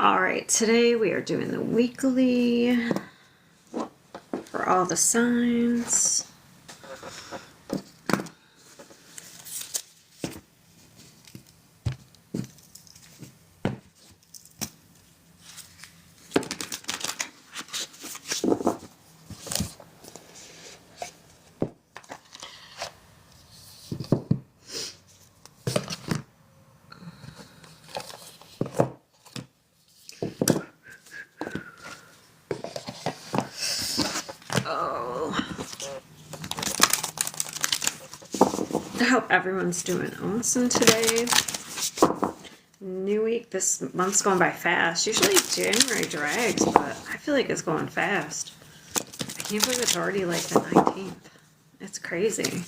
All right, today we are doing the weekly for all the signs. I hope everyone's doing awesome today. New week. This month's going by fast. Usually January drags, but I feel like it's going fast. I can't believe it's already like the 19th. It's crazy.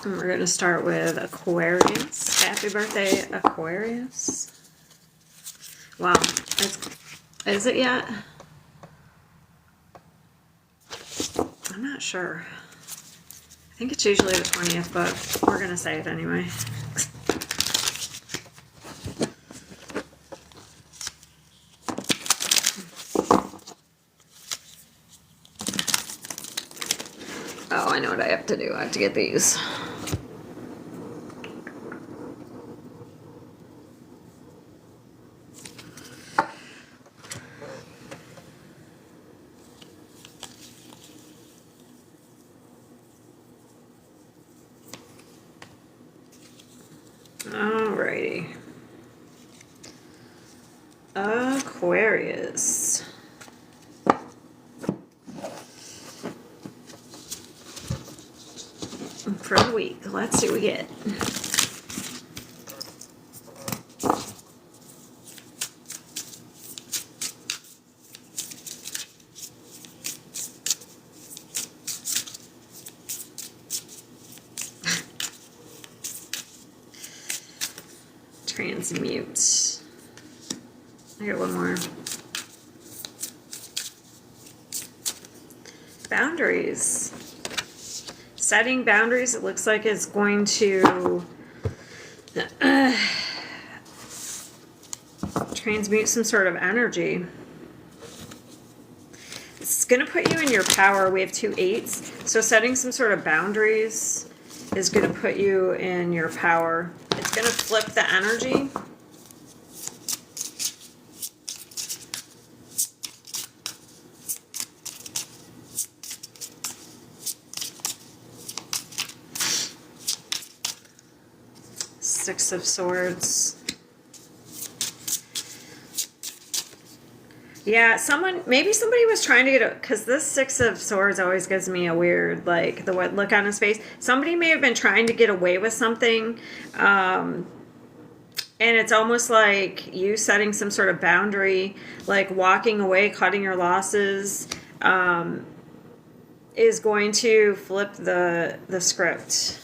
And we're going to start with Aquarius. Happy birthday, Aquarius. Wow. Is it yet? I'm not sure. I think it's usually the 20th, but we're going to say it anyway. Oh, I know what I have to do. I have to get these. Alrighty. Aquarius. For the week. Let's see what we get. Transmute. I got one more. Boundaries. Setting boundaries, it looks like it's going to transmute some sort of energy. It's going to put you in your power. We have 2 8s. So setting some sort of boundaries is going to put you in your power. It's going to flip the energy. Six of Swords. Yeah, maybe somebody was trying to get because this Six of Swords always gives me a weird, like, the look on his face. Somebody may have been trying to get away with something, and it's almost like you setting some sort of boundary, like walking away, cutting your losses, is going to flip the script.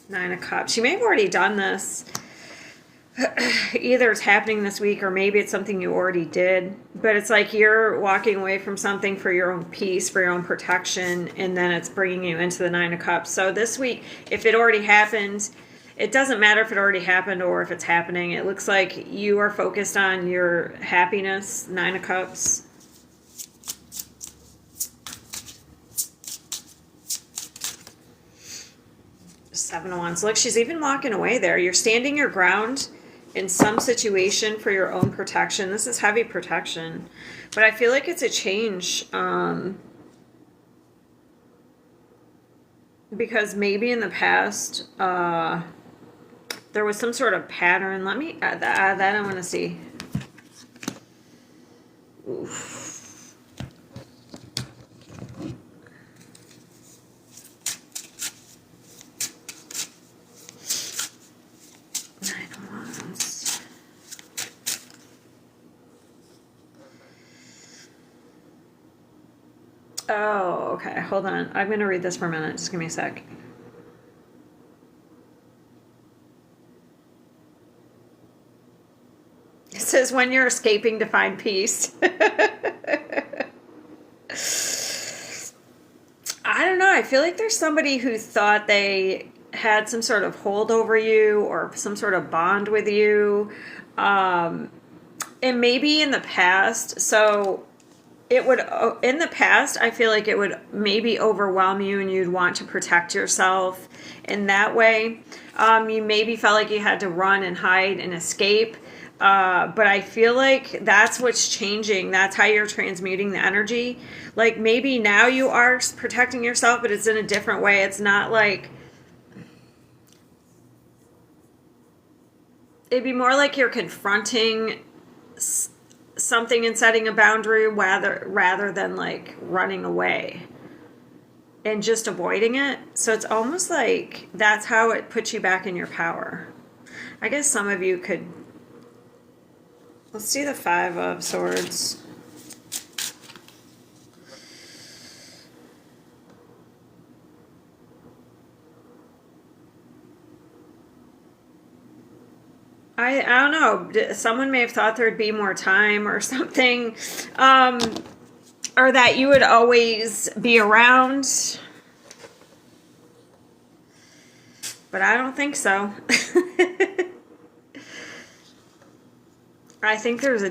Nine of Cups. You may have already done this. Either it's happening this week or maybe it's something you already did. But it's like you're walking away from something for your own peace, for your own protection, and then it's bringing you into the Nine of Cups. So this week, if it already happened, it doesn't matter if it already happened or if it's happening. It looks like you are focused on your happiness, Nine of Cups. Seven of Wands. Look, she's even walking away there. You're standing your ground in some situation for your own protection. This is heavy protection. But I feel like it's a change. Because maybe in the past, there was some sort of pattern. Let me add that I want to see. Oof. Oh, okay. Hold on. I'm going to read this for a minute. Just give me a sec. is when you're escaping to find peace. I don't know. I feel like there's somebody who thought they had some sort of hold over you or some sort of bond with you. And maybe in the past, so it would, in the past, I feel like it would maybe overwhelm you and you'd want to protect yourself in that way. You maybe felt like you had to run and hide and escape. But I feel like that's what's changing. That's how you're transmuting the energy. Like maybe now you are protecting yourself, but it's in a different way. It's not like, it'd be more like you're confronting something and setting a boundary rather than like running away and just avoiding it. So it's almost like that's how it puts you back in your power. I guess some of you could. Let's see the Five of Swords. I don't know. Someone may have thought there'd be more time or something. Or that you would always be around. But I don't think so. I think there's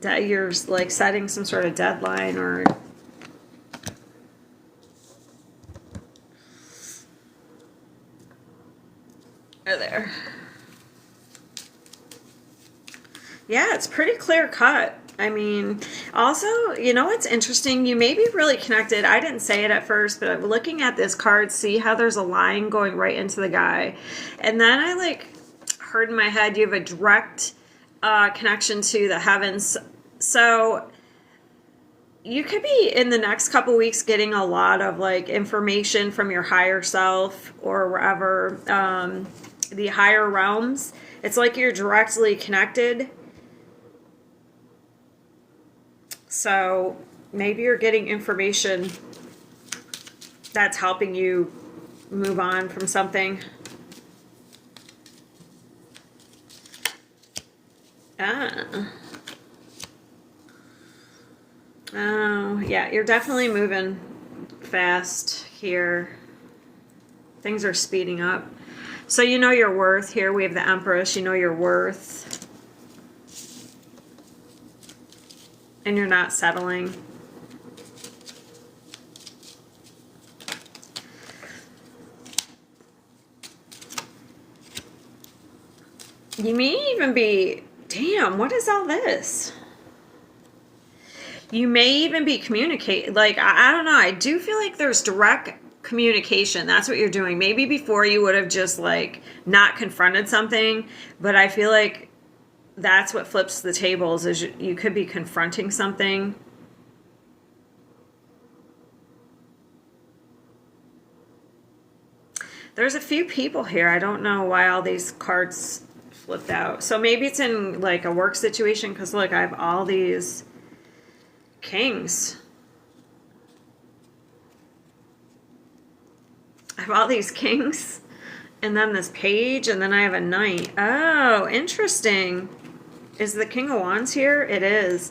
you're like setting some sort of deadline or there. Yeah, it's pretty clear cut. I mean, also, you know what's interesting? You may be really connected. I didn't say it at first, but I'm looking at this card, see how there's a line going right into the guy. And then I like heard in my head, you have a direct connection to the heavens. So you could be in the next couple weeks getting a lot of like information from your higher self or wherever, the higher realms. It's like you're directly connected. So maybe you're getting information that's helping you move on from something. Oh, yeah, you're definitely moving fast here. Things are speeding up. So you know your worth. Here we have the Empress. You know your worth. And you're not settling. You may even be, damn, what is all this? You may even be communicating, like, I don't know, I do feel like there's direct communication. That's what you're doing. Maybe before you would have just, like, not confronted something, but I feel like that's what flips the tables, is you could be confronting something. There's a few people here. I don't know why all these cards flipped out. So maybe it's in like a work situation, because look, I have all these kings. I have all these kings and then this page and then I have a knight. Oh, interesting. Is the King of Wands here? It is.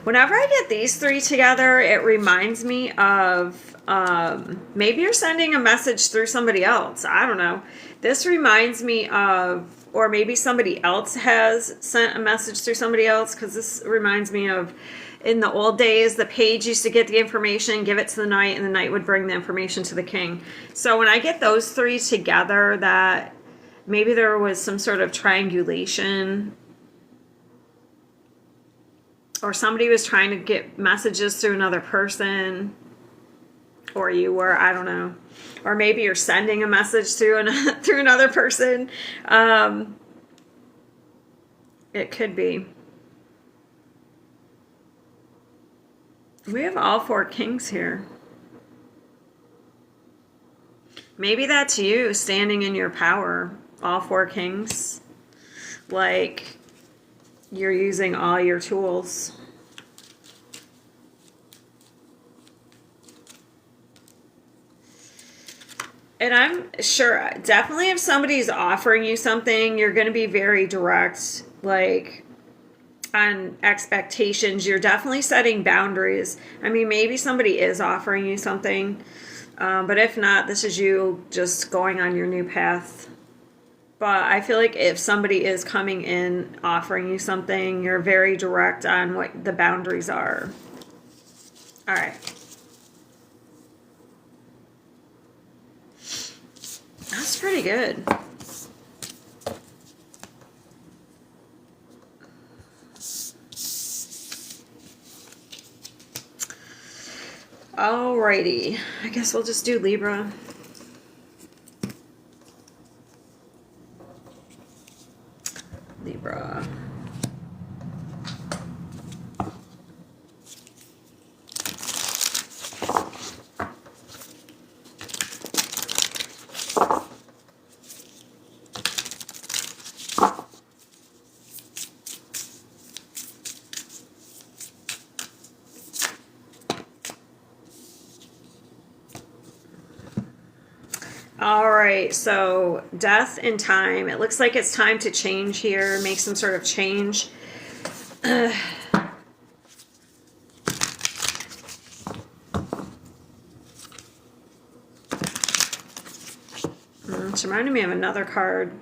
Whenever I get these three together, it reminds me of maybe you're sending a message through somebody else. I don't know. This reminds me of, or maybe somebody else has sent a message through somebody else, because this reminds me of in the old days, the page used to get the information, give it to the knight, and the knight would bring the information to the king. So when I get those three together, that maybe there was some sort of triangulation, or somebody was trying to get messages through another person, or you were, I don't know. Or maybe you're sending a message through another person. It could be. We have all four kings here. Maybe that's you standing in your power. All four kings. Like you're using all your tools. And I'm sure, definitely if somebody's offering you something, you're going to be very direct. Like, on expectations. You're definitely setting boundaries. I mean, maybe somebody is offering you something, but if not, this is you just going on your new path. But I feel like if somebody is coming in offering you something, you're very direct on what the boundaries are. All right. That's pretty good. Alrighty. I guess we'll just do Libra. Libra. All right, so death and time. It looks like it's time to change here, make some sort of change. It's reminding me of another card.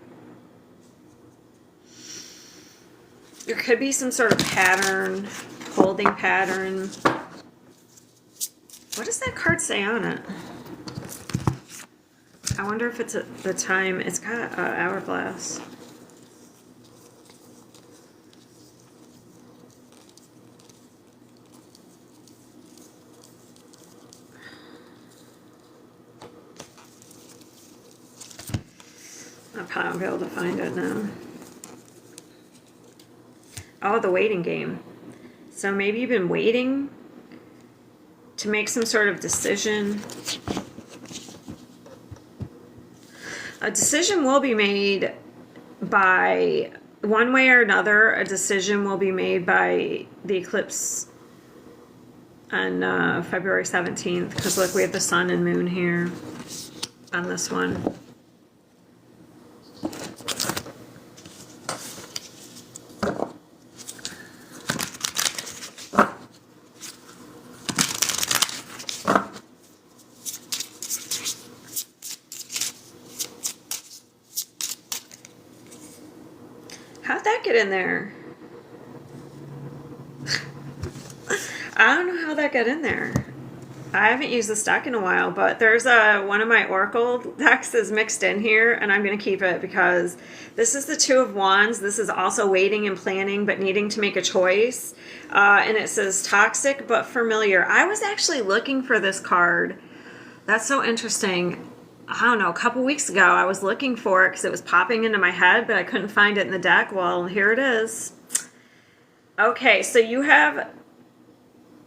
There could be some sort of pattern, holding pattern. What does that card say on it? I wonder if it's at the time. It's got an hourglass. I'll probably be able to find it now. Oh, the waiting game. So maybe you've been waiting to make some sort of decision. A decision will be made by, one way or another, a decision will be made by the eclipse on February 17th. Because look, we have the sun and moon here on this one. How'd that get in there? I don't know how that got in there. I haven't used this deck in a while, but there's one of my Oracle decks is mixed in here, and I'm going to keep it because this is the Two of Wands. This is also waiting and planning, but needing to make a choice. And it says toxic but familiar. I was actually looking for this card. That's so interesting. I don't know, a couple weeks ago I was looking for it because it was popping into my head, but I couldn't find it in the deck. Well, here it is. Okay, so you have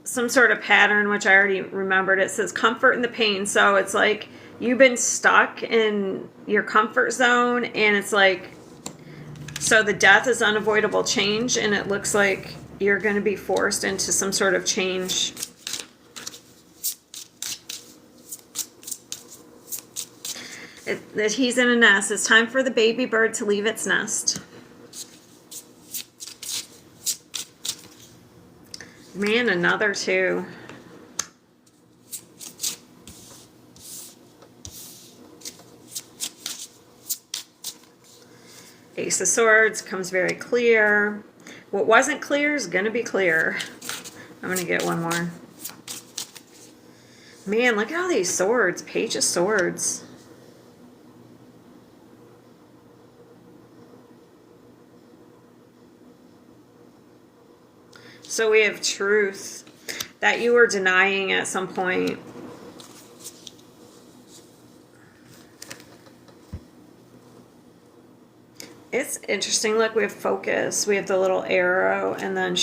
some sort of pattern, which I already remembered. It says comfort in the pain. So it's like you've been stuck in your comfort zone, and it's like, so the death is unavoidable change, and it looks like you're going to be forced into some sort of change. That he's in a nest. It's time for the baby bird to leave its nest. Man, another two. Ace of Swords comes very clear. What wasn't clear is going to be clear. I'm going to get one more. Man, look at all these swords. Page of Swords. So we have truth that you were denying at some point. It's interesting. Look, we have focus. We have the little arrow, and then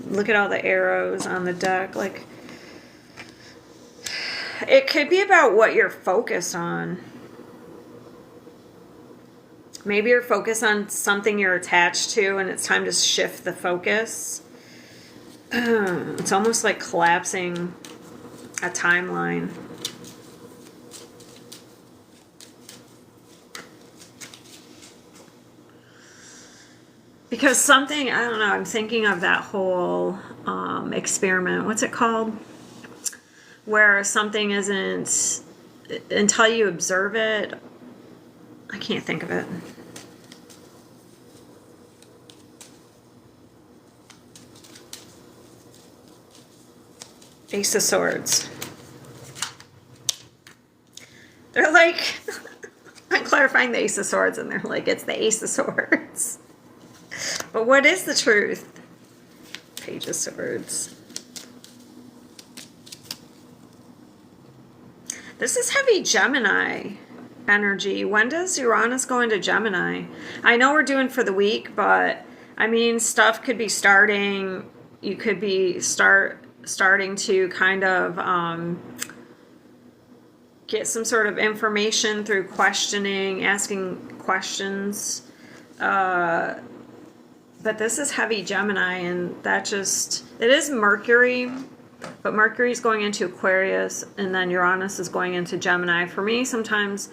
look at all the arrows on the deck. Like, it could be about what you're focused on. Maybe you're focused on something you're attached to, and it's time to shift the focus. It's almost like collapsing a timeline. Because something, I don't know, I'm thinking of that whole experiment. What's it called? Where something isn't, until you observe it. I can't think of it. Ace of Swords. They're like, I'm clarifying the Ace of Swords, and they're like, it's the Ace of Swords. But what is the truth? Page of Swords. This is heavy Gemini energy. When does Uranus go into Gemini? I know we're doing for the week, but I mean, stuff could be starting. You could be starting to kind of get some sort of information through questioning, asking questions. But this is heavy Gemini, and that just, it is Mercury, but Mercury is going into Aquarius, and then Uranus is going into Gemini. For me, sometimes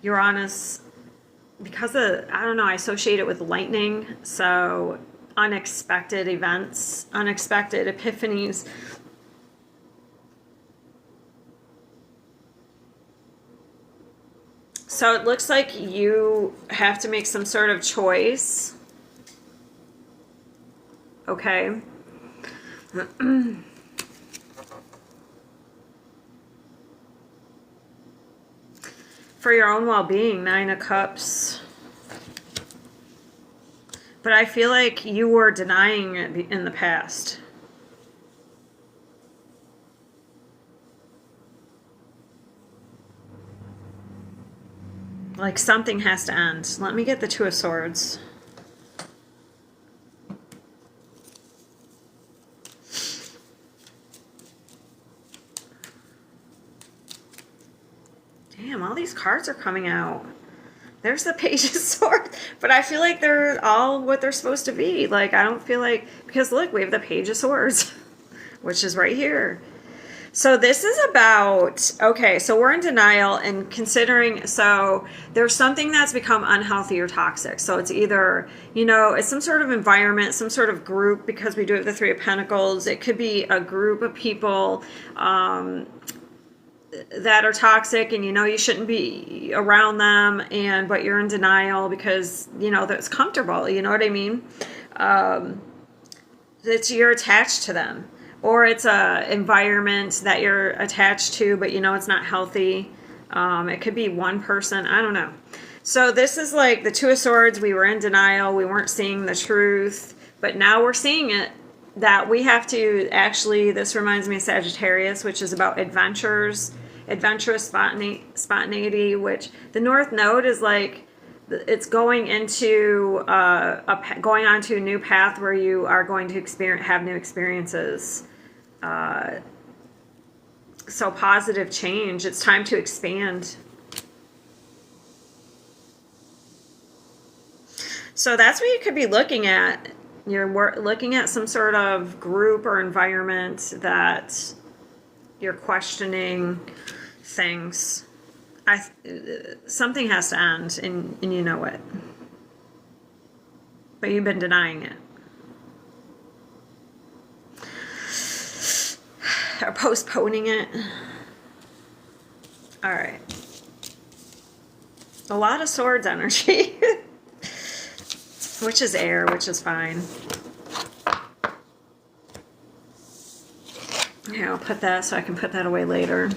Uranus, because of, I don't know, I associate it with lightning, so unexpected events, unexpected epiphanies. So it looks like you have to make some sort of choice. Okay. For your own well-being, 9 of Cups. But I feel like you were denying it in the past. Like something has to end. Let me get the Two of Swords. Damn, all these cards are coming out. There's the Page of Swords. But I feel like they're all what they're supposed to be. Like, I don't feel like... Because look, we have the Page of Swords. Which is right here. So this is about... Okay, so we're in denial and considering... So there's something that's become unhealthy or toxic. So it's either, you know, it's some sort of environment, some sort of group, because we do have the Three of Pentacles. It could be a group of people... that are toxic, and you know you shouldn't be around them, but you're in denial because you know that's comfortable. You know what I mean? You're attached to them, or it's a environment that you're attached to, but you know it's not healthy. It could be one person. I don't know. So this is like the Two of Swords. We were in denial. We weren't seeing the truth, but now we're seeing it. That we have to actually, this reminds me of Sagittarius, which is about adventurous spontaneity, which the North Node is like, it's going into going onto a new path where you are going to have new experiences. So positive change. It's time to expand. So that's what you could be looking at. You're looking at some sort of group or environment that you're questioning things. Something has to end, and you know it. But you've been denying it. Or postponing it. All right. A lot of Swords energy. Which is air, which is fine. Yeah, I'll put that so I can put that away later.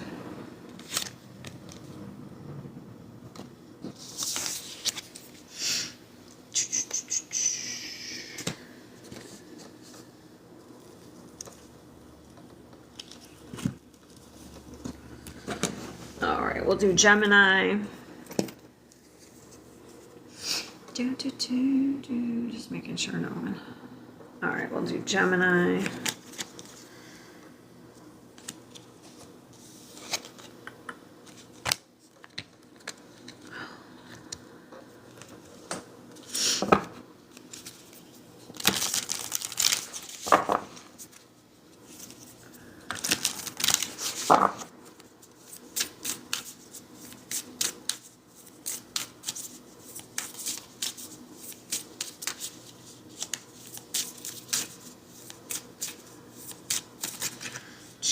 All right, we'll do Gemini. Just making sure no one. All right, we'll do Gemini.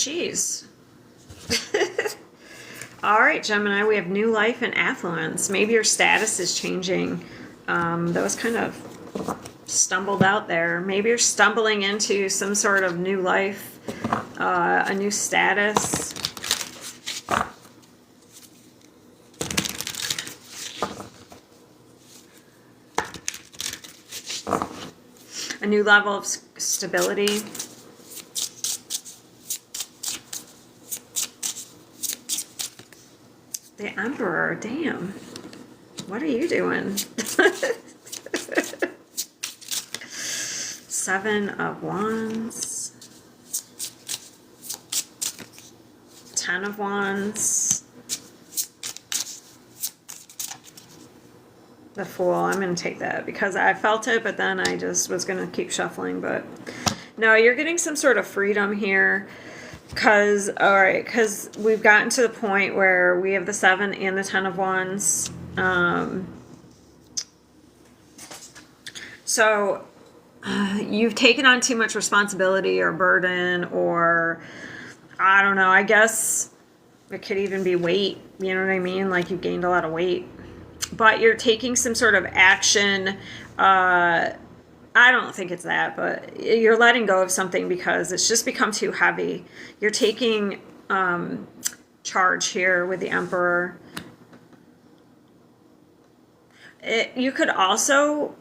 Jeez. All right, Gemini, we have new life and affluence. Maybe your status is changing. That was kind of stumbled out there. Maybe you're stumbling into some sort of new life, a new status. A new level of stability. The Emperor, damn. What are you doing? Seven of Wands. 10 of Wands. The Fool. I'm going to take that because I felt it, but then I just was going to keep shuffling. But no, you're getting some sort of freedom here. Because we've gotten to the point where we have the 7 and the 10 of Wands. So you've taken on too much responsibility or burden, or I don't know, I guess it could even be weight. You know what I mean? Like you gained a lot of weight. But you're taking some sort of action. I don't think it's that, but you're letting go of something because it's just become too heavy. You're taking charge here with the Emperor. You could also,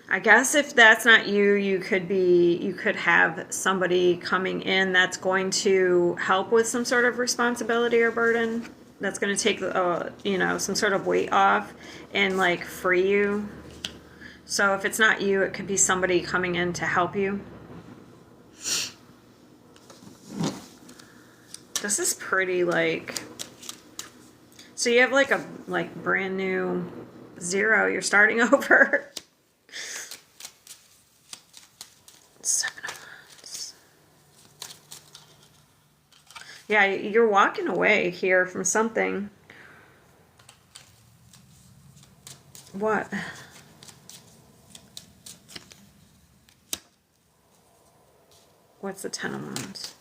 I guess if that's not you, you could have somebody coming in that's going to help with some sort of responsibility or burden. That's going to take, some sort of weight off and like free you. So if it's not you, it could be somebody coming in to help you. This is pretty like, so you have like a brand new 0. You're starting over. 7 of Wands. Yeah, you're walking away here from something. What? What's the 10 of Wands?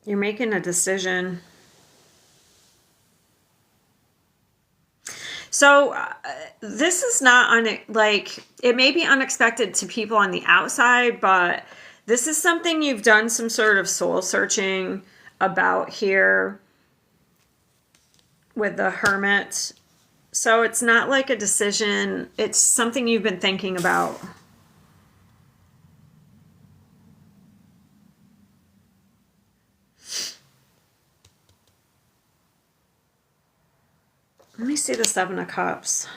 You're making a decision. So this is not it may be unexpected to people on the outside, but this is something you've done some sort of soul searching about here with the Hermit. So it's not like a decision. It's something you've been thinking about. Let me see the 7 of Cups.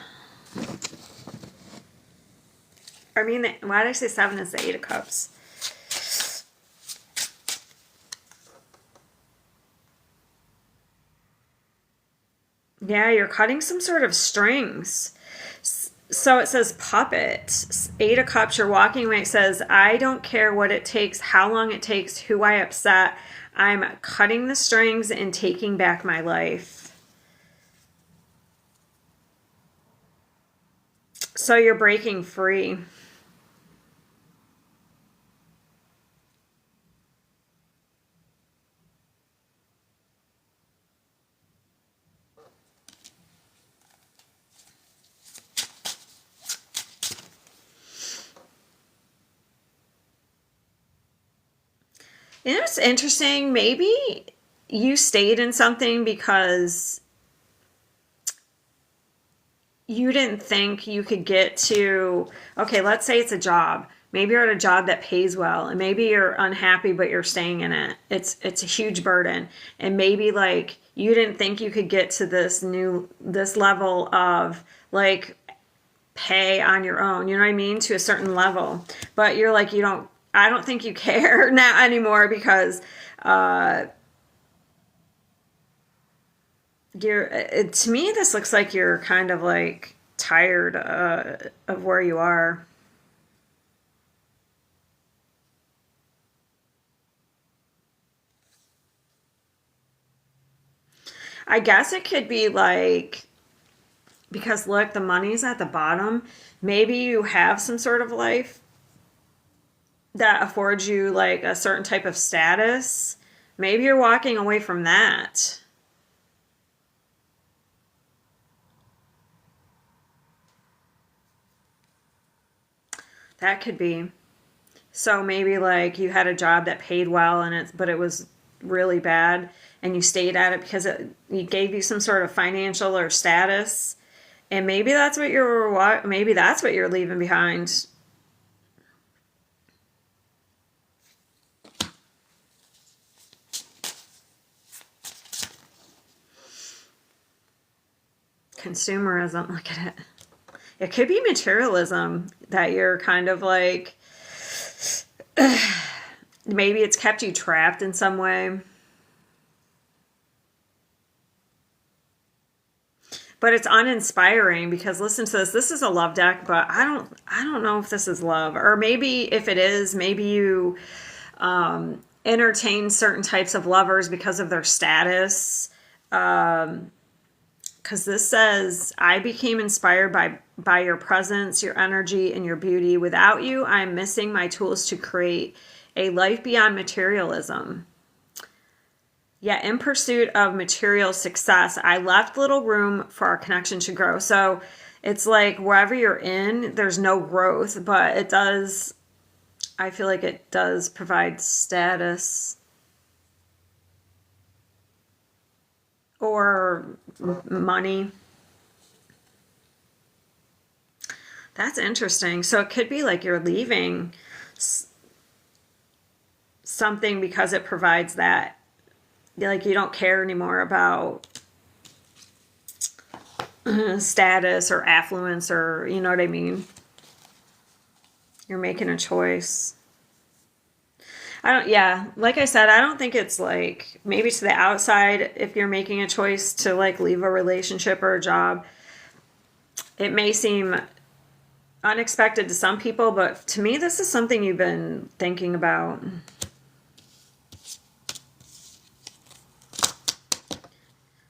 I mean, why did I say 7 is the 8 of Cups? Yeah, you're cutting some sort of strings. So it says puppet. 8 of Cups, you're walking away. It says, I don't care what it takes, how long it takes, who I upset. I'm cutting the strings and taking back my life. So you're breaking free. And it's interesting, maybe you stayed in something because you didn't think you could get to, okay, let's say it's a job. Maybe you're at a job that pays well, and maybe you're unhappy, but you're staying in it. It's a huge burden. And maybe like you didn't think you could get to this level of like pay on your own, you know what I mean? To a certain level. But you're like, I don't think you care now anymore because to me this looks like you're kind of like tired of where you are. I guess it could be like Because look, the money's at the bottom. Maybe you have some sort of life that affords you like a certain type of status. Maybe you're walking away from that. That could be. So maybe like you had a job that paid well but it was really bad and you stayed at it because it gave you some sort of financial or status. And maybe that's what you're leaving behind. Consumerism, look at it. It could be materialism that you're kind of like, maybe it's kept you trapped in some way. But it's uninspiring because listen to this. This is a love deck, but I don't know if this is love. Or maybe if it is, maybe you entertain certain types of lovers because of their status. Because this says, I became inspired by your presence, your energy, and your beauty. Without you, I am missing my tools to create a life beyond materialism. Yet in pursuit of material success, I left little room for our connection to grow. So it's like wherever you're in, there's no growth, but it does, I feel like it does provide status or money. That's interesting. So it could be like you're leaving something because it provides that. Like you don't care anymore about status or affluence or, you know what I mean? You're making a choice. Like I said, I don't think it's like, maybe to the outside, if you're making a choice to like leave a relationship or a job, it may seem unexpected to some people, but to me, this is something you've been thinking about.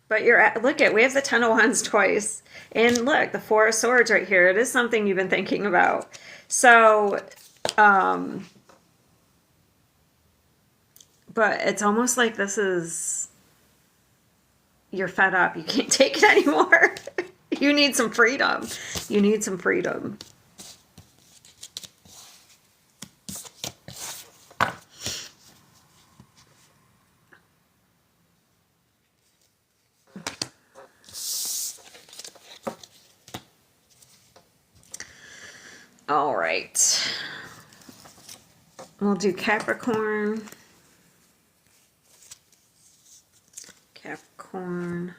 But we have the Ten of Wands twice. And look, the Four of Swords right here. It is something you've been thinking about. So, but it's almost like this is, you're fed up. You can't take it anymore. You need some freedom. You need some freedom. All right. We'll do Capricorn. Capricorn.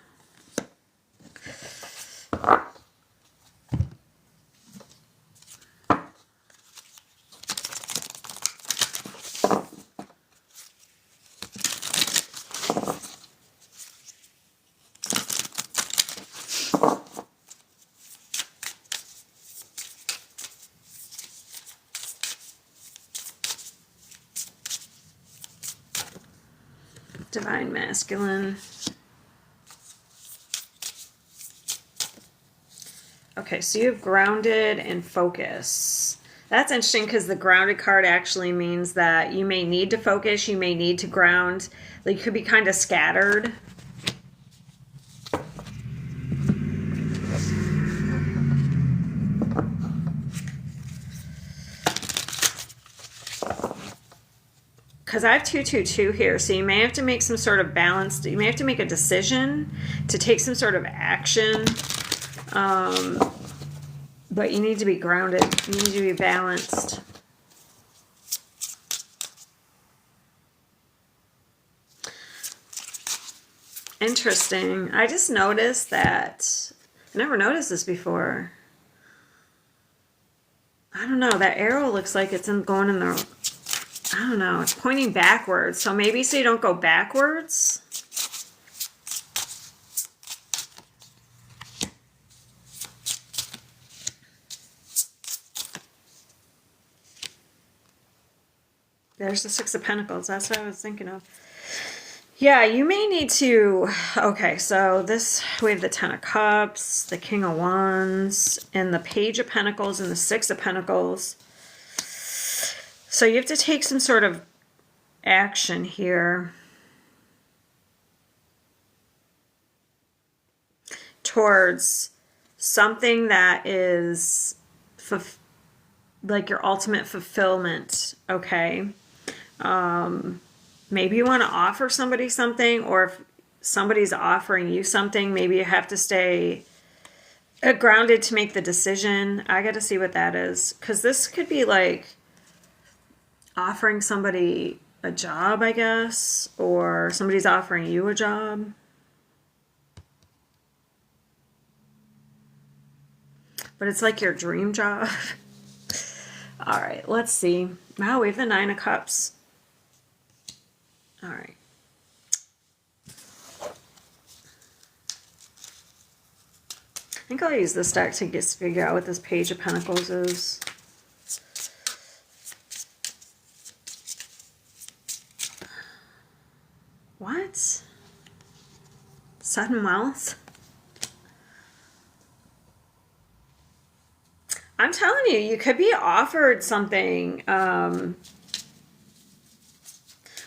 Divine Masculine. Okay, so you have grounded and focus. That's interesting because the grounded card actually means that you may need to focus, you may need to ground. Like you could be kind of scattered. Because I have 222 here, so you may have to make some sort of balance. You may have to make a decision to take some sort of action. But you need to be grounded. You need to be balanced. Interesting. I just noticed that. I never noticed this before. I don't know. That arrow looks like it's going in the... I don't know. It's pointing backwards. So maybe so you don't go backwards. There's the Six of Pentacles. That's what I was thinking of. Yeah, you may need to. Okay, so this we have the Ten of Cups, the King of Wands, and the Page of Pentacles and the Six of Pentacles. So you have to take some sort of action here towards something that is like your ultimate fulfillment, okay? Maybe you want to offer somebody something, or if somebody's offering you something, maybe you have to stay grounded to make the decision. I got to see what that is, because this could be like offering somebody a job, I guess, or somebody's offering you a job. But it's like your dream job. All right, let's see. Wow, we have the Nine of Cups. All right. I think I'll use this deck to just figure out what this Page of Pentacles is. What? Sudden wealth? I'm telling you, you could be offered something.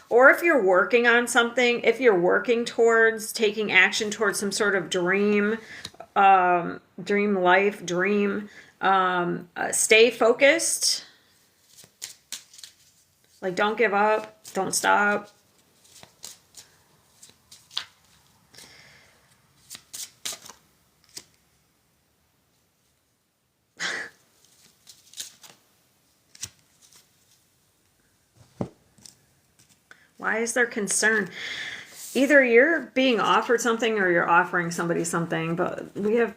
Or if you're working on something, if you're working towards taking action towards some sort of dream, dream life, dream, stay focused. Like, don't give up, don't stop. Why is there concern? Either you're being offered something or you're offering somebody something, but we have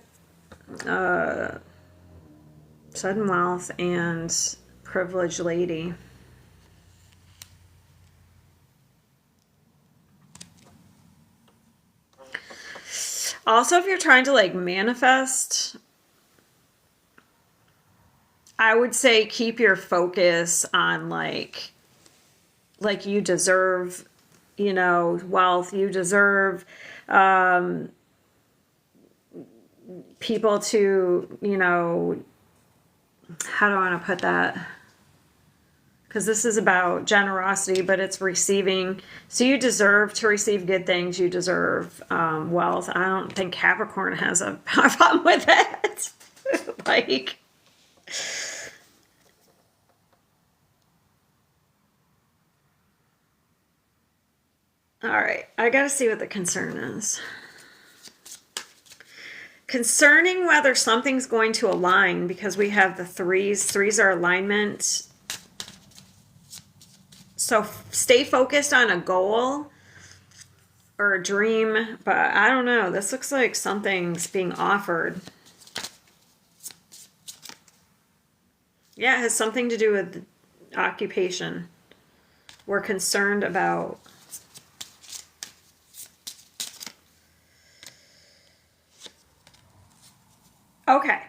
sudden wealth and privileged lady. Also, if you're trying to like manifest, I would say keep your focus on like you deserve, you know, wealth. You deserve people to, you know, how do I want to put that? Because this is about generosity, but it's receiving. So you deserve to receive good things. You deserve wealth. I don't think Capricorn has a problem with it. Like, all right, I got to see what the concern is. Concerning whether something's going to align, because we have the threes. Threes are alignment. So stay focused on a goal or a dream, but I don't know. This looks like something's being offered. Yeah, it has something to do with occupation. We're concerned about. Okay,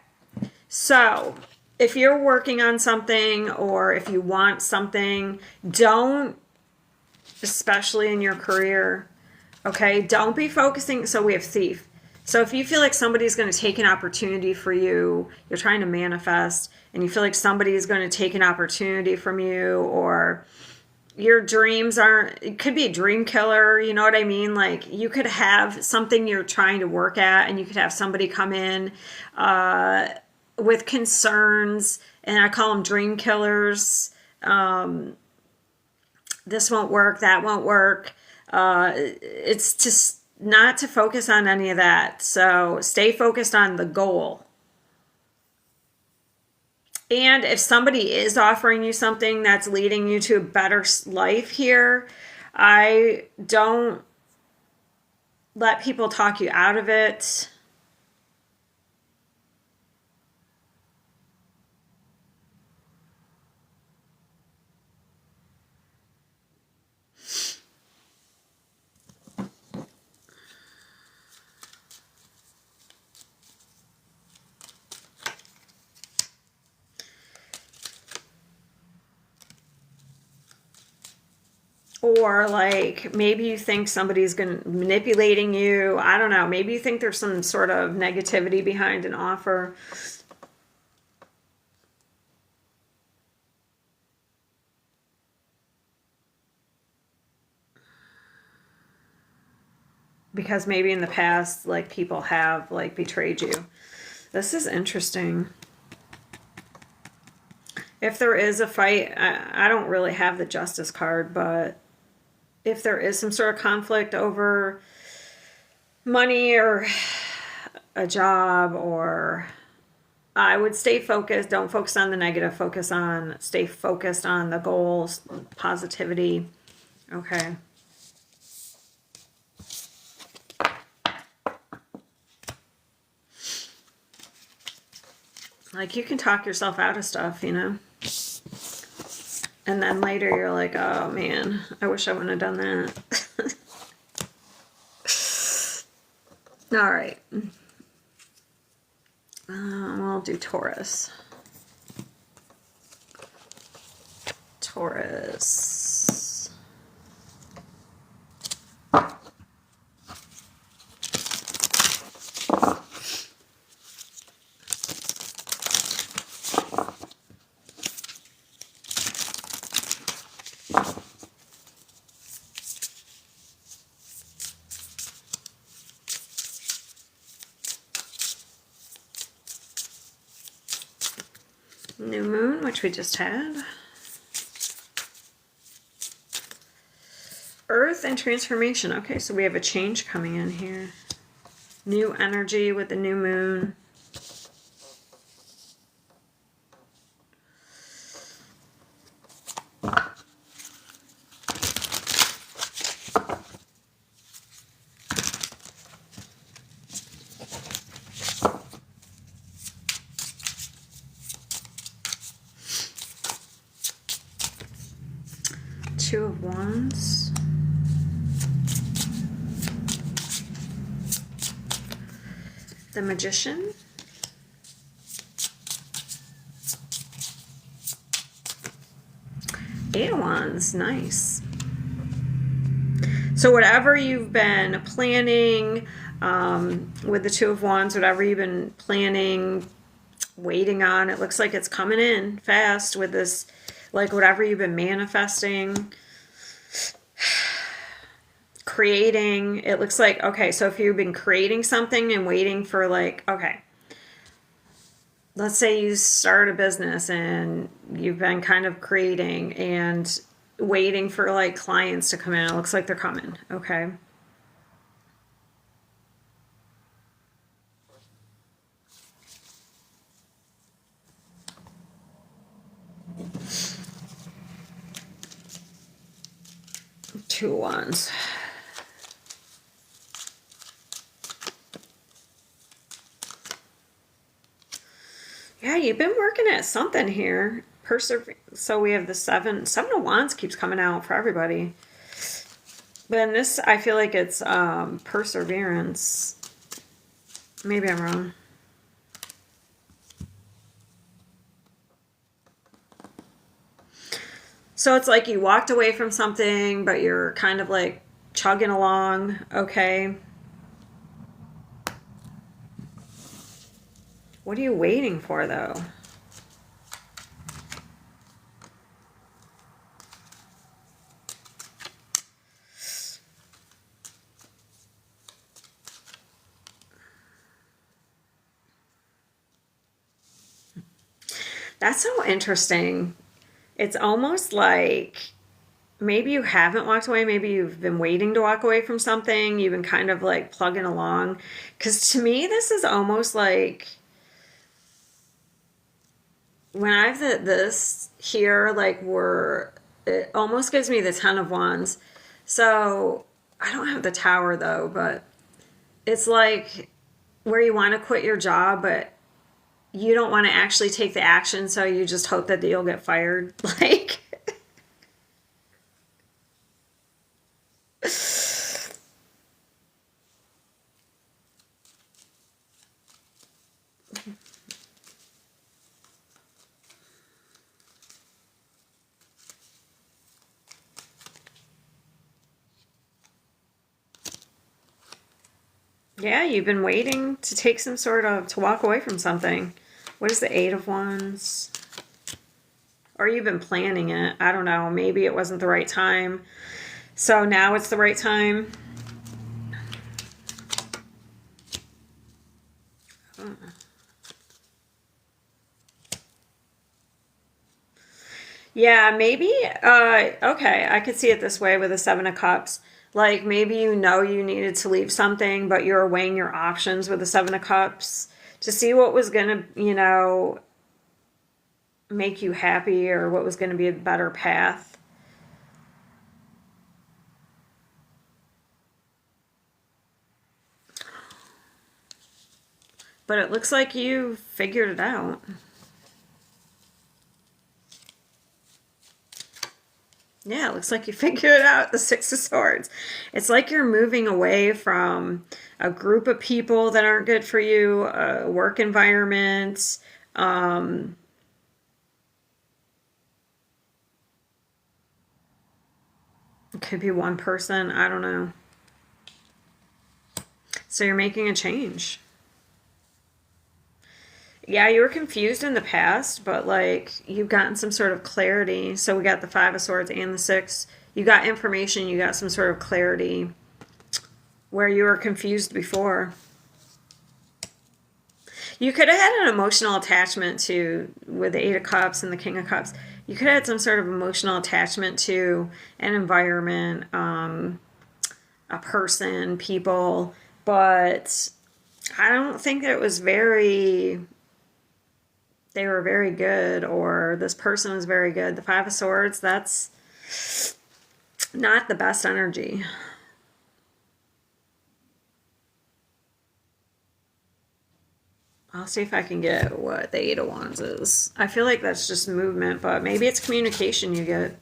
so if you're working on something or if you want something, don't, especially in your career, okay, don't be focusing. So we have thief. So if you feel like somebody's going to take an opportunity for you, you're trying to manifest, and you feel like somebody is going to take an opportunity from you, or your dreams aren't, it could be a dream killer, you know what I mean? Like, you could have something you're trying to work at, and you could have somebody come in with concerns, and I call them dream killers. This won't work, that won't work. It's just not to focus on any of that. So stay focused on the goal. And if somebody is offering you something that's leading you to a better life here, I don't let people talk you out of it. Or like maybe you think somebody's going to manipulating you. I don't know. Maybe you think there's some sort of negativity behind an offer. Because maybe in the past, like, people have like betrayed you. This is interesting. If there is a fight, I don't really have the Justice card, but if there is some sort of conflict over money or a job, or I would stay focused. Don't focus on the negative. Stay focused on the goals, positivity. Okay. Like, you can talk yourself out of stuff, you know? And then later you're like, oh man, I wish I wouldn't have done that. All right. We'll do Taurus. Taurus. New moon, which we just had. Earth and transformation. Okay, so we have a change coming in here. New energy with the new moon. Two of Wands. The Magician. Eight of Wands. Nice. So whatever you've been planning with the Two of Wands, whatever you've been planning, waiting on, it looks like it's coming in fast with this, like whatever you've been manifesting, creating. It looks like, okay, so if you've been creating something and waiting for, like, okay, let's say you start a business and you've been kind of creating and waiting for like clients to come in. It looks like they're coming. Okay. Two Wands. Yeah, you've been working at something here. So we have the Seven of Wands keeps coming out for everybody. But in this, I feel like it's perseverance. Maybe I'm wrong. So it's like you walked away from something, but you're kind of like chugging along, okay? What are you waiting for, though? That's so interesting. It's almost like maybe you haven't walked away. Maybe you've been waiting to walk away from something. You've been kind of like plugging along. Because to me, this is almost like when I have this here, like it almost gives me the Ten of Wands. So I don't have the Tower though, but it's like where you want to quit your job, but you don't want to actually take the action, so you just hope that you'll get fired. Like, Yeah, you've been waiting to take some sort of, to walk away from something. What is the Eight of Wands? Or you've been planning it. I don't know. Maybe it wasn't the right time. So now it's the right time. Yeah, maybe. Okay, I could see it this way with the Seven of Cups. Like maybe you know you needed to leave something, but you're weighing your options with the Seven of Cups to see what was gonna, make you happy or what was gonna be a better path. But it looks like you figured it out. Yeah, it looks like you figured it out, the Six of Swords. It's like you're moving away from a group of people that aren't good for you, a work environment. It could be one person, I don't know. So you're making a change. Yeah, you were confused in the past, but like you've gotten some sort of clarity. So we got the Five of Swords and the Six. You got information, you got some sort of clarity where you were confused before. You could have had an emotional attachment to, with the Eight of Cups and the King of Cups, you could have had some sort of emotional attachment to an environment, a person, people, but I don't think that it was very, they were very good or this person was very good. The Five of Swords, that's not the best energy. I'll see if I can get what the Eight of Wands is. I feel like that's just movement, but maybe it's communication you get.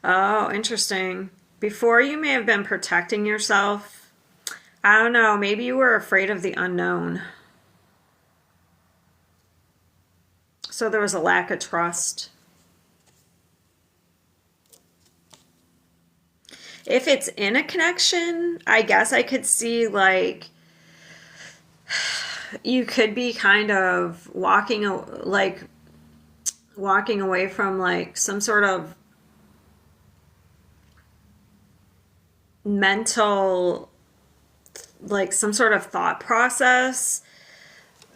Oh, interesting. Before you may have been protecting yourself. I don't know. Maybe you were afraid of the unknown. So there was a lack of trust. If it's in a connection, I guess I could see like you could be kind of walking away from like some sort of mental, like some sort of thought process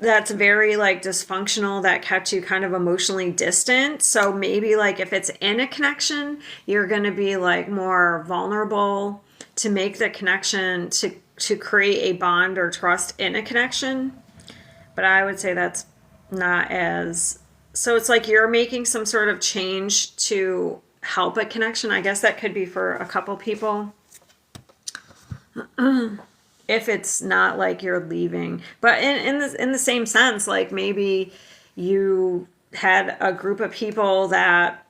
that's very like dysfunctional that kept you kind of emotionally distant. So maybe like if it's in a connection, you're going to be like more vulnerable to make the connection, to create a bond or trust in a connection. But I would say that's not as, so it's like you're making some sort of change to help a connection. I guess that could be for a couple people. If it's not like you're leaving, but in the same sense, like maybe you had a group of people that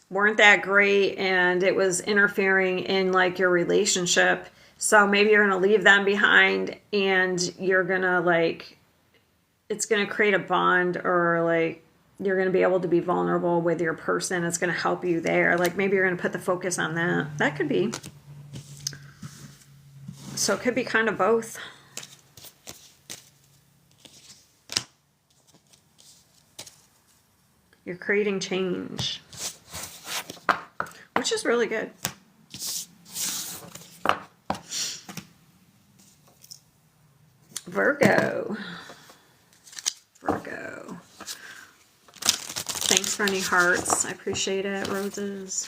weren't that great and it was interfering in like your relationship, so maybe you're gonna leave them behind and you're gonna like, it's gonna create a bond, or like you're gonna be able to be vulnerable with your person. It's gonna help you there, like maybe you're gonna put the focus on that could be. So it could be kind of both. You're creating change, which is really good. Virgo. Thanks for any hearts. I appreciate it. Roses.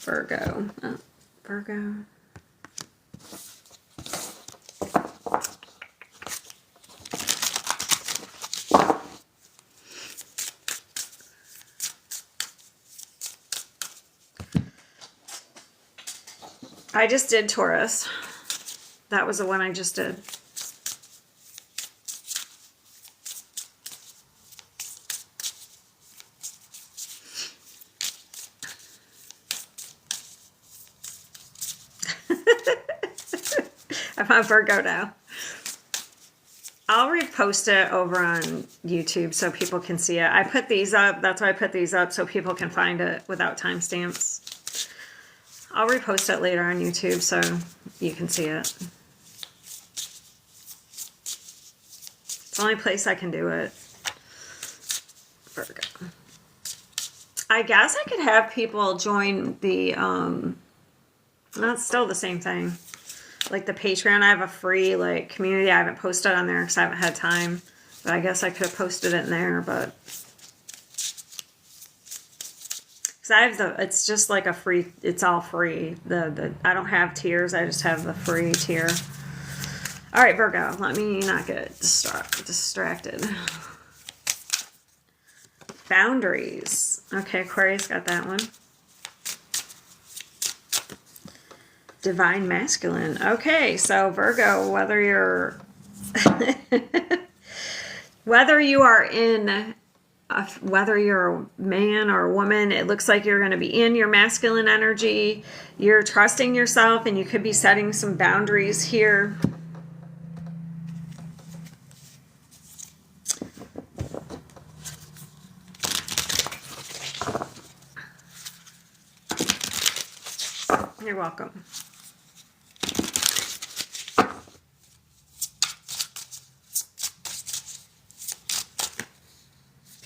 Virgo. Oh, Virgo. I just did Taurus. That was the one I just did. I'm on Virgo now. I'll repost it over on YouTube so people can see it. I put these up. That's why I put these up, so people can find it without timestamps. I'll repost it later on YouTube so you can see it. It's the only place I can do it. Virgo. I guess I could have people join the, that's still the same thing. Like the Patreon, I have a free like community. I haven't posted on there because I haven't had time. But I guess I could have posted it in there. But because I have the, it's just like a free. It's all free. The I don't have tiers. I just have the free tier. All right, Virgo. Let me not get distracted. Boundaries. Okay, Aquarius got that one. Divine masculine. Okay, so Virgo, whether you're whether you are in whether you're a man or a woman, it looks like you're going to be in your masculine energy. You're trusting yourself, and you could be setting some boundaries here. You're welcome.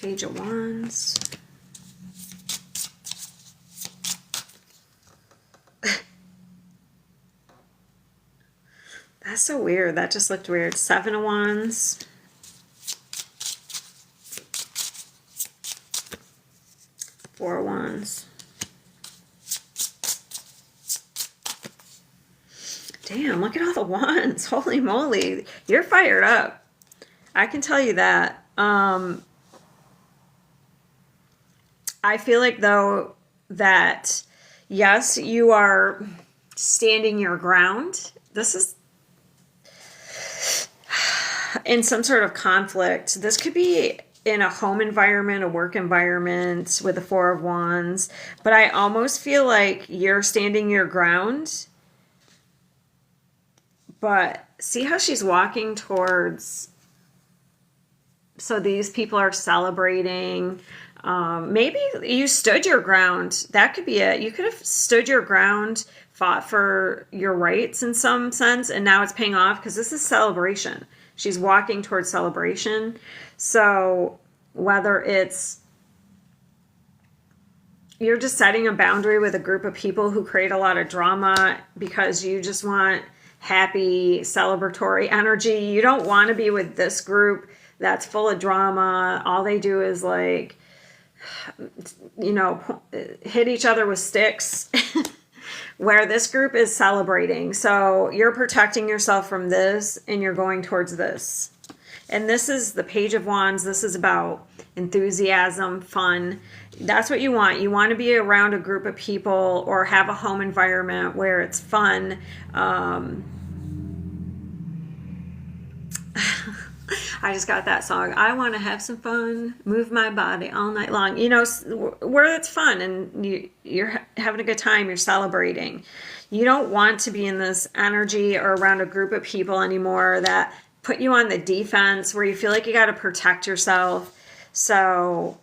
Page of Wands. That's so weird. That just looked weird. Seven of Wands. Four of Wands. Damn, look at all the wands. Holy moly. You're fired up. I can tell you that. I feel like, though, that, yes, you are standing your ground. This is in some sort of conflict. This could be in a home environment, a work environment with the Four of Wands. But I almost feel like you're standing your ground. But see how she's walking towards... So these people are celebrating... maybe you stood your ground. That could be it. You could have stood your ground, fought for your rights in some sense, and now it's paying off because this is celebration. She's walking towards celebration. So whether it's you're just setting a boundary with a group of people who create a lot of drama because you just want happy, celebratory energy. You don't want to be with this group that's full of drama. All they do is like... hit each other with sticks. Where this group is celebrating. So you're protecting yourself from this and you're going towards this. And this is the Page of Wands. This is about enthusiasm, fun. That's what you want. You want to be around a group of people or have a home environment where it's fun. I just got that song. I want to have some fun, move my body all night long. Where it's fun and you're having a good time, you're celebrating. You don't want to be in this energy or around a group of people anymore that put you on the defense where you feel like you got to protect yourself. So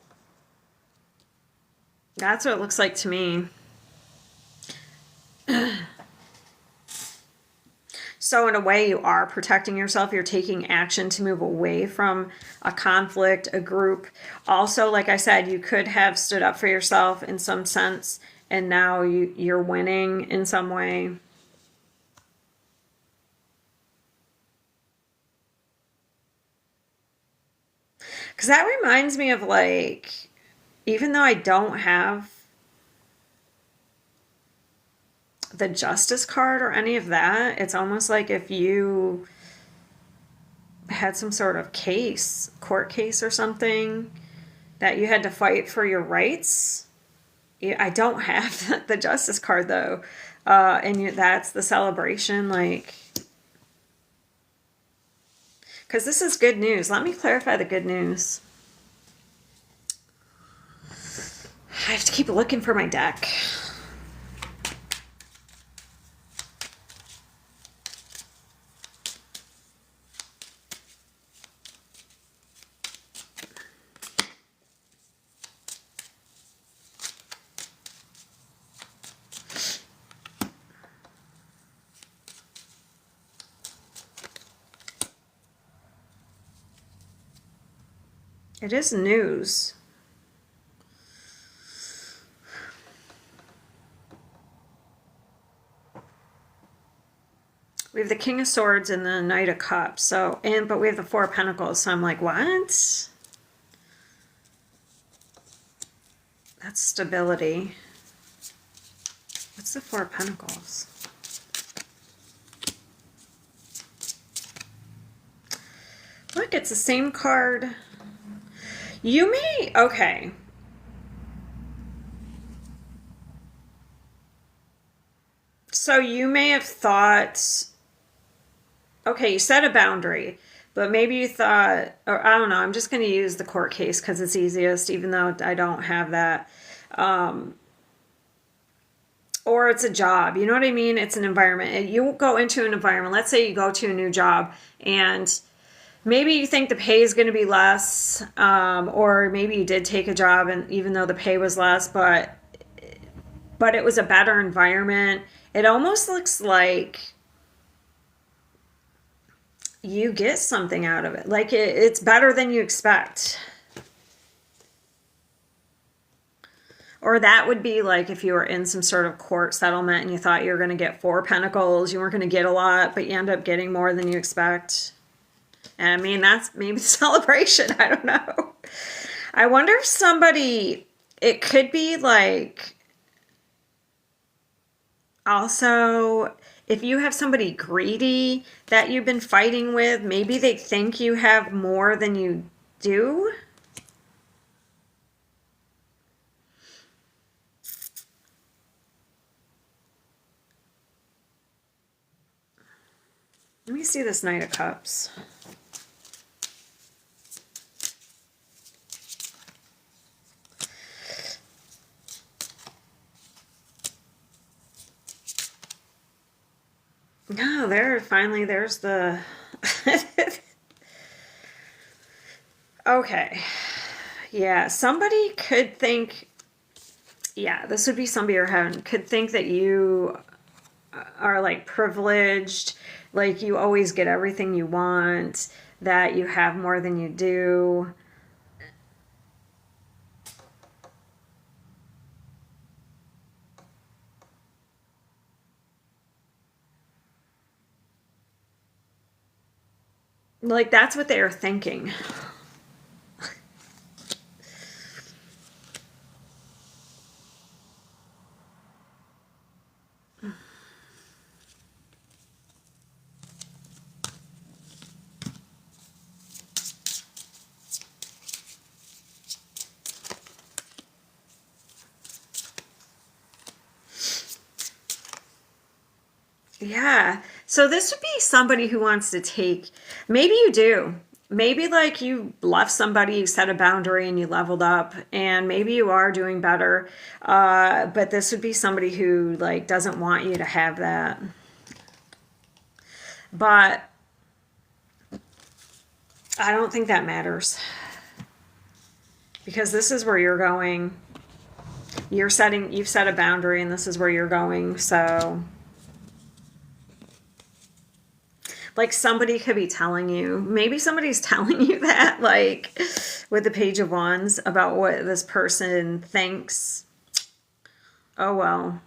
that's what it looks like to me. So in a way, you are protecting yourself. You're taking action to move away from a conflict, a group. Also, like I said, you could have stood up for yourself in some sense, and now you're winning in some way. Because that reminds me of, like, even though I don't have the Justice card or any of that, it's almost like if you had some sort of case, court case or something, that you had to fight for your rights. I don't have the Justice card, though. That's the celebration, like... Because this is good news. Let me clarify the good news. I have to keep looking for my deck. It is news. We have the King of Swords and the Knight of Cups. So, but we have the Four of Pentacles. So I'm like, what? That's stability. What's the Four of Pentacles? Look, it's the same card. You may, okay. So you may have thought, okay, you set a boundary, but maybe you thought, or I don't know, I'm just going to use the court case because it's easiest, even though I don't have that. Or it's a job, you know what I mean? It's an environment. You go into an environment, let's say you go to a new job and maybe you think the pay is going to be less, or maybe you did take a job and even though the pay was less, but it was a better environment. It almost looks like you get something out of it. Like it's better than you expect. Or that would be like if you were in some sort of court settlement and you thought you were going to get Four Pentacles. You weren't going to get a lot, but you end up getting more than you expect. And I mean, that's maybe the celebration. I don't know. I wonder if somebody, it could be like, also, if you have somebody greedy that you've been fighting with, maybe they think you have more than you do. Let me see this Knight of Cups. No, there's the... Okay. Yeah, somebody could think... Yeah, this would be somebody you're having... Could think that you are like privileged, like you always get everything you want, that you have more than you do. Like that's what they are thinking. Yeah. So this would be somebody who wants to take, maybe you do. Maybe like you left somebody, you set a boundary and you leveled up and maybe you are doing better. But this would be somebody who like doesn't want you to have that. But I don't think that matters. Because this is where you're going. You've set a boundary and this is where you're going. So like somebody could be telling you, maybe somebody's telling you that, like with the Page of Wands, about what this person thinks. Oh, well.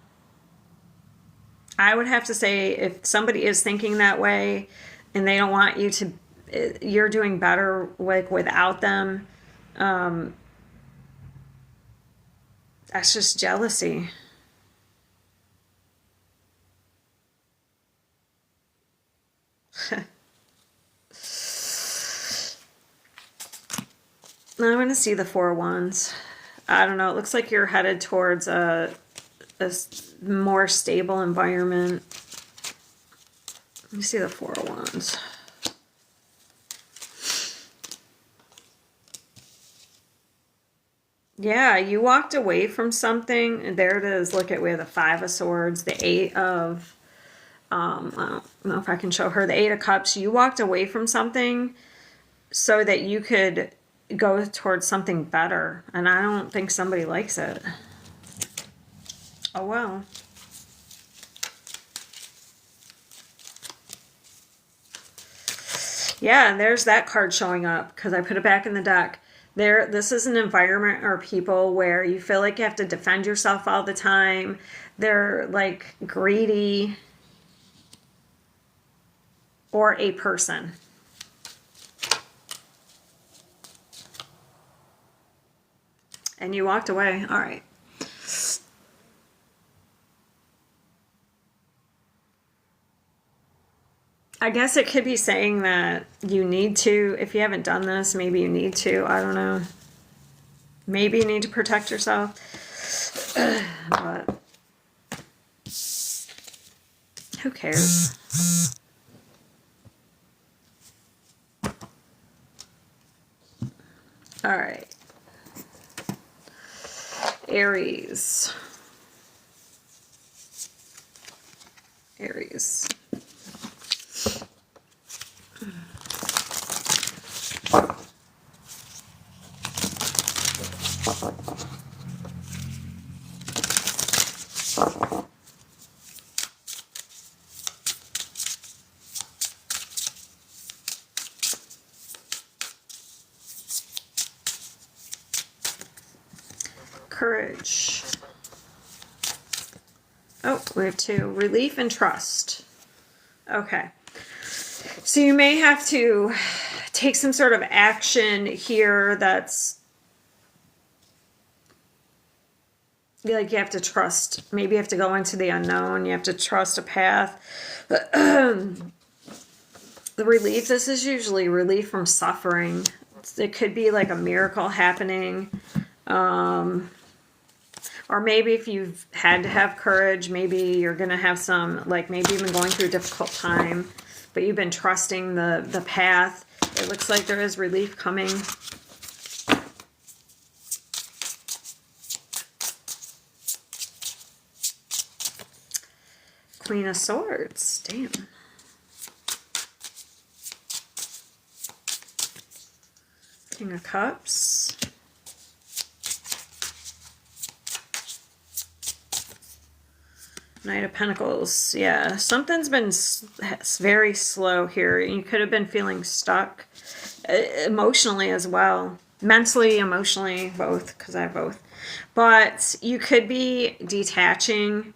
I would have to say if somebody is thinking that way and they don't want you to, you're doing better like without them. That's just jealousy. I want to see the Four of Wands. I don't know. It looks like you're headed towards a more stable environment. Let me see the Four of Wands. Yeah, you walked away from something. There it is. Look at, we have the Five of Swords, the Eight of... I don't know if I can show her the Eight of Cups. You walked away from something so that you could go towards something better. And I don't think somebody likes it. Oh, well. Yeah, and there's that card showing up because I put it back in the deck. This is an environment or people where you feel like you have to defend yourself all the time. They're like greedy, or a person. And you walked away. All right. I guess it could be saying that you need to, if you haven't done this, maybe you need to. I don't know. Maybe you need to protect yourself. But who cares? All right. Aries. Aries. Courage. Oh, we have two. Relief and trust. Okay. So you may have to take some sort of action here that's like you have to trust. Maybe you have to go into the unknown. You have to trust a path. The relief, this is usually relief from suffering. It could be like a miracle happening. Or maybe if you've had to have courage, maybe you're going to have some, like maybe you've been going through a difficult time, but you've been trusting the path. It looks like there is relief coming. Queen of Swords. Damn. King of Cups. Knight of Pentacles. Yeah, something's been very slow here. You could have been feeling stuck emotionally as well. Mentally, emotionally, both, because I have both. But you could be detaching,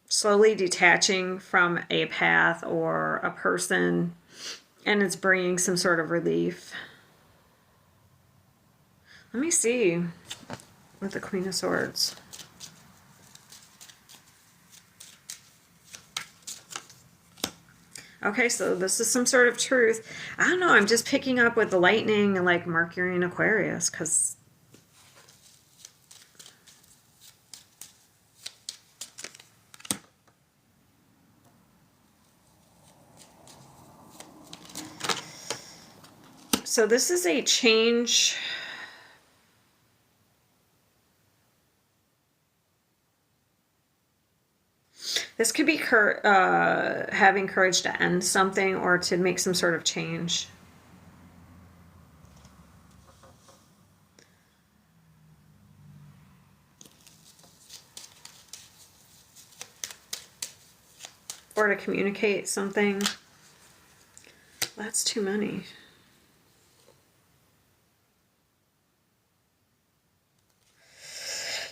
slowly detaching from a path or a person, and it's bringing some sort of relief. Let me see with the Queen of Swords. Okay, so this is some sort of truth. I don't know, I'm just picking up with the lightning and like Mercury and Aquarius, because so this is a change. This could be having courage to end something or to make some sort of change. Or to communicate something. That's too many.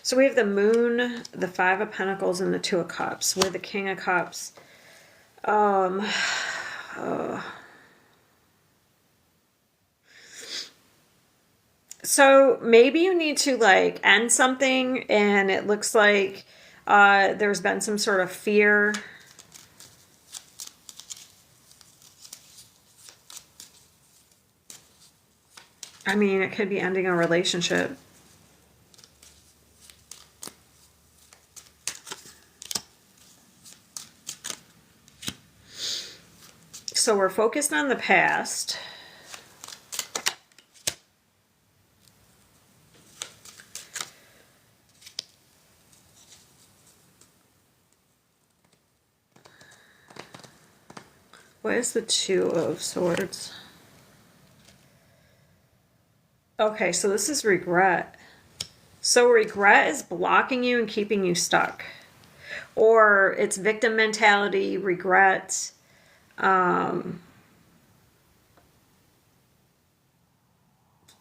So we have the Moon, the Five of Pentacles, and the Two of Cups. With the King of Cups. So maybe you need to like end something, and it looks like there's been some sort of fear. I mean, it could be ending a relationship. So we're focused on the past. What is the Two of Swords? Okay, so this is regret. So regret is blocking you and keeping you stuck. Or it's victim mentality, regret.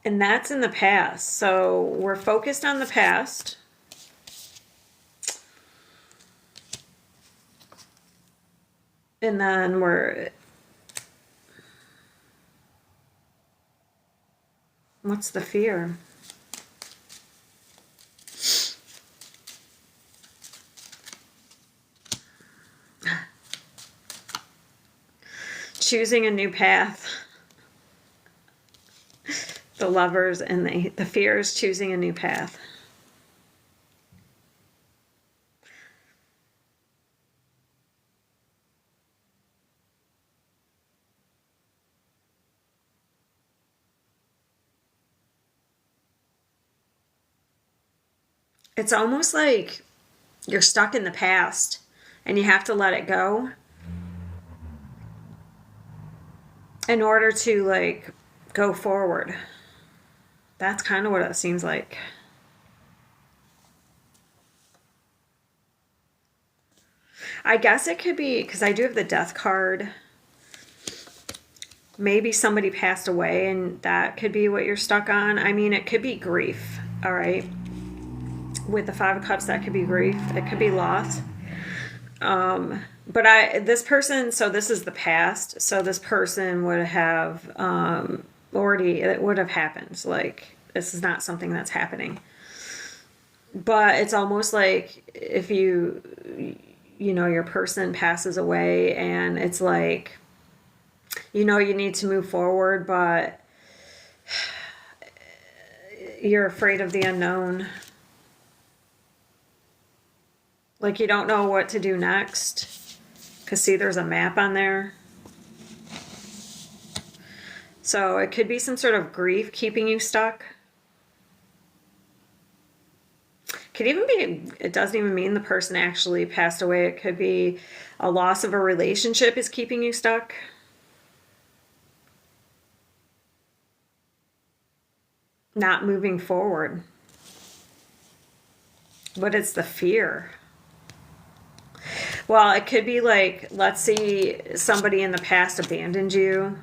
And that's in the past. So we're focused on the past. And then what's the fear? Choosing a new path. The Lovers and the fear is choosing a new path. It's almost like you're stuck in the past and you have to let it go in order to like go forward. That's kind of what it seems like. I guess it could be, because I do have the Death card. Maybe somebody passed away and that could be what you're stuck on. I mean, it could be grief, all right? With the Five of Cups, that could be grief. It could be loss. But this person, so this is the past. So this person would have already, it would have happened. Like, this is not something that's happening. But it's almost like if you know, your person passes away and it's like, you know, you need to move forward, but you're afraid of the unknown. Like, you don't know what to do next. Because, see, there's a map on there. So it could be some sort of grief keeping you stuck. Could even be, it doesn't even mean the person actually passed away. It could be a loss of a relationship is keeping you stuck. Not moving forward. But it's the fear. Well, it could be like, let's see, somebody in the past abandoned you.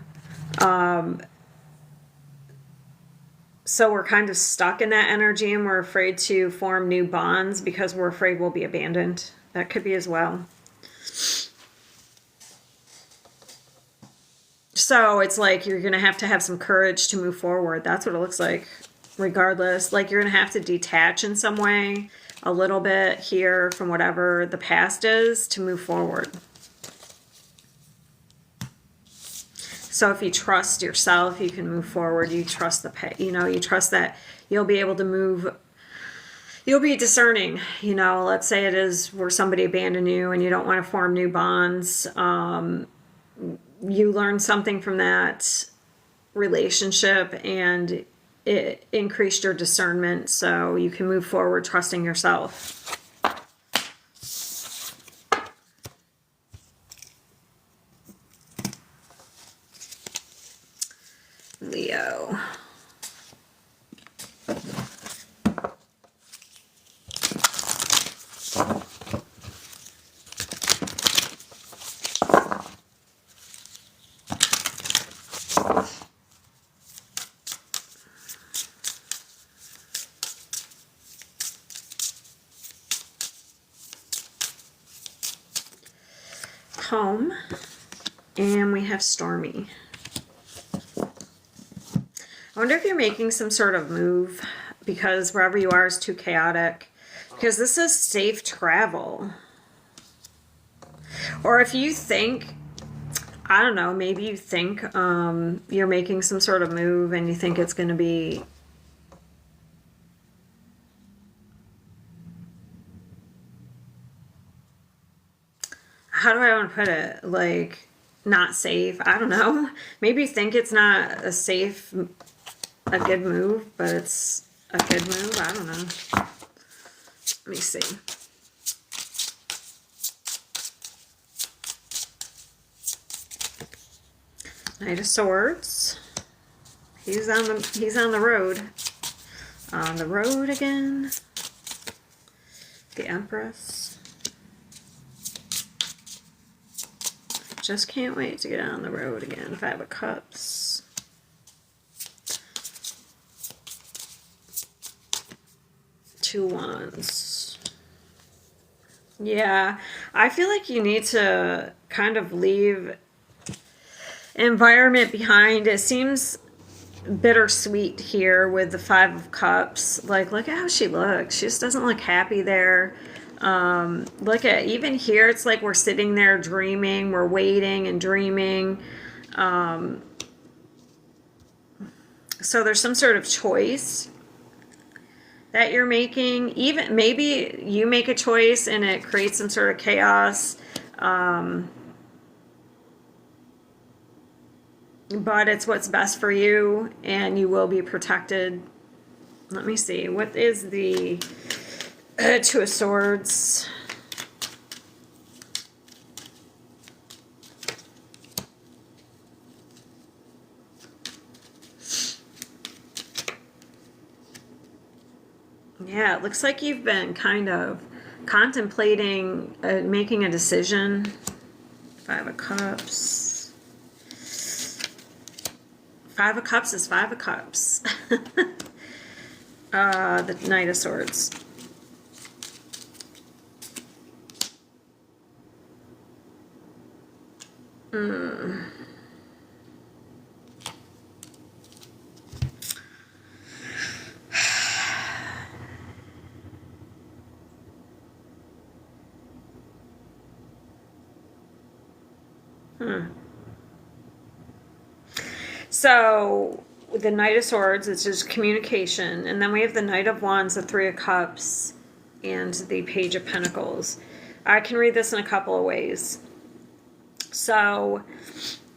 So we're kind of stuck in that energy and we're afraid to form new bonds because we're afraid we'll be abandoned. That could be as well. So it's like you're going to have some courage to move forward. That's what it looks like, regardless. Like you're going to have to detach in some way a little bit here from whatever the past is to move forward. So if you trust yourself, you can move forward. You trust you trust that you'll be able to move. You'll be discerning, let's say it is where somebody abandoned you and you don't want to form new bonds. You learn something from that relationship and it increased your discernment so you can move forward trusting yourself. Leo. Home, and we have Stormy. I wonder if you're making some sort of move because wherever you are is too chaotic, because this is safe travel. Or if you think, I don't know, maybe you think you're making some sort of move and you think it's going to be how do I want to put it? Like, not safe. I don't know. Maybe you think it's not a good move, but it's a good move. I don't know. Let me see. Knight of Swords. He's on the road. On the road again. The Empress. Just can't wait to get on the road again. Five of Cups. Two Wands. Yeah, I feel like you need to kind of leave environment behind. It seems bittersweet here with the Five of Cups. Like, look at how she looks. She just doesn't look happy there. Look at, even here, it's like we're sitting there dreaming, we're waiting and dreaming. So there's some sort of choice that you're making. Even maybe you make a choice and it creates some sort of chaos. But it's what's best for you, and you will be protected. Let me see. What is the Two of Swords? Yeah, it looks like you've been kind of contemplating making a decision. Five of Cups. Five of Cups is Five of Cups. The Knight of Swords. So, the Knight of Swords is just communication. And then we have the Knight of Wands, the Three of Cups, and the Page of Pentacles. I can read this in a couple of ways. So,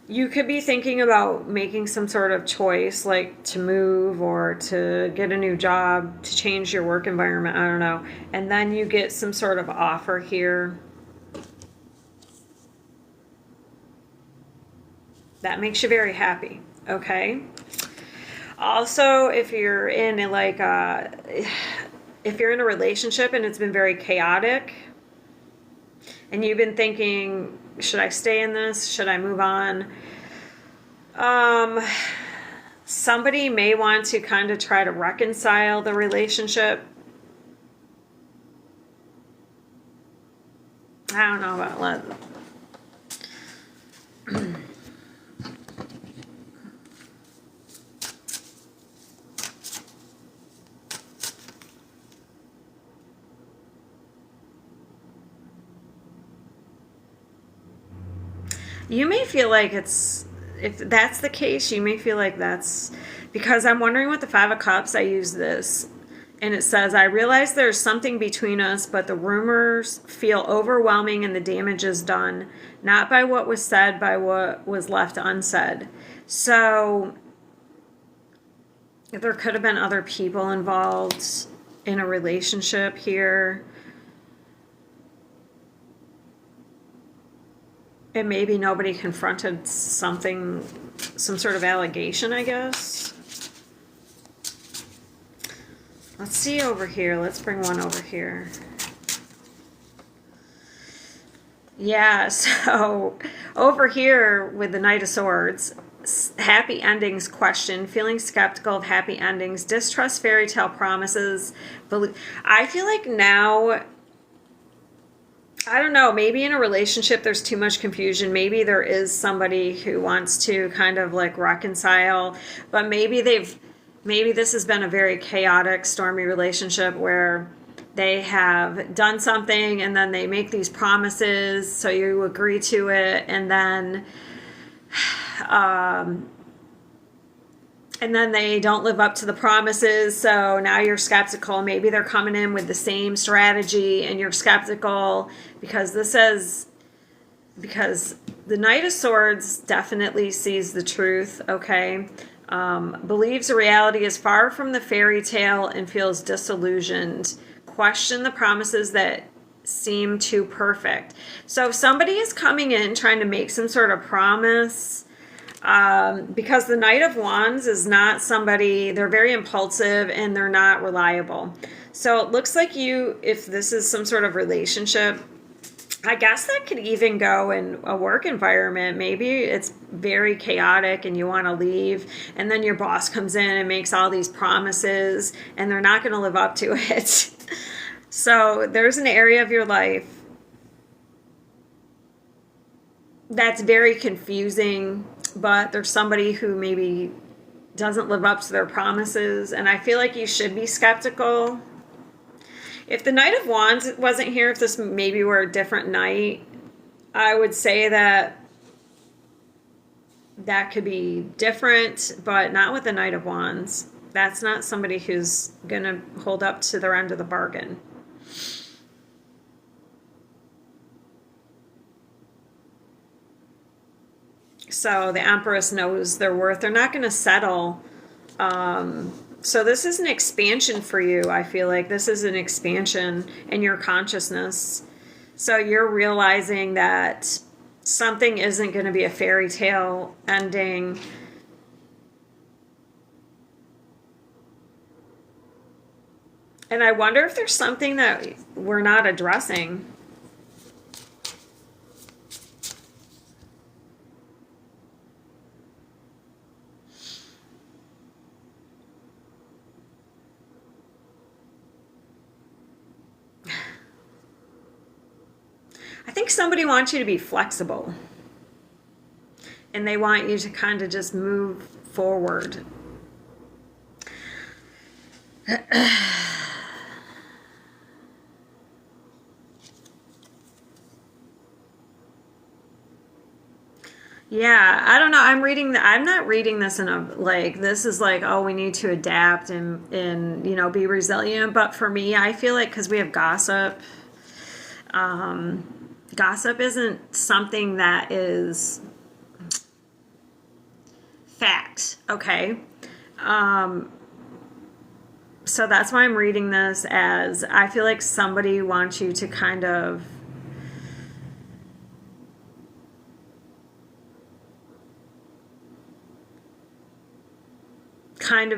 you could be thinking about making some sort of choice, like to move or to get a new job, to change your work environment, I don't know. And then you get some sort of offer here that makes you very happy. Okay. Also, if you're in if you're in a relationship and it's been very chaotic and you've been thinking, should I stay in this? Should I move on? Somebody may want to kind of try to reconcile the relationship. I don't know about that. You may feel like it's, if that's the case, you may feel like that's, because I'm wondering with the Five of Cups, I use this, and it says, I realize there's something between us, but the rumors feel overwhelming and the damage is done, not by what was said, by what was left unsaid. So, there could have been other people involved in a relationship here. And maybe nobody confronted something, some sort of allegation, I guess. Let's see over here. Let's bring one over here. Yeah, so over here with the Knight of Swords, happy endings question, feeling skeptical of happy endings, distrust fairy tale promises. I feel like now, I don't know, maybe in a relationship there's too much confusion. Maybe there is somebody who wants to kind of like reconcile, but maybe this has been a very chaotic, stormy relationship where they have done something and then they make these promises, so you agree to it, and then they don't live up to the promises, so now you're skeptical. Maybe they're coming in with the same strategy and you're skeptical because because the Knight of Swords definitely sees the truth, okay? Believes the reality is far from the fairy tale and feels disillusioned. Question the promises that seem too perfect. So if somebody is coming in trying to make some sort of promise, because the Knight of Wands is not somebody, they're very impulsive and they're not reliable. So it looks like you, if this is some sort of relationship, I guess that could even go in a work environment. Maybe it's very chaotic and you want to leave, and then your boss comes in and makes all these promises, and they're not going to live up to it. So there's an area of your life that's very confusing, but there's somebody who maybe doesn't live up to their promises, and I feel like you should be skeptical. If the Knight of Wands wasn't here, if this maybe were a different night, I would say that that could be different, but not with the Knight of Wands. That's not somebody who's going to hold up to their end of the bargain. So the Empress knows their worth. They're not going to settle. So this is an expansion for you. I feel like this is an expansion in your consciousness. So you're realizing that something isn't going to be a fairy tale ending. And I wonder if there's something that we're not addressing. I think somebody wants you to be flexible. And they want you to kind of just move forward. Yeah, I don't know. I'm not reading this in a like this is like, oh, we need to adapt and be resilient. But for me, I feel like because we have gossip, gossip isn't something that is fact, okay? So that's why I'm reading this as I feel like somebody wants you to kind of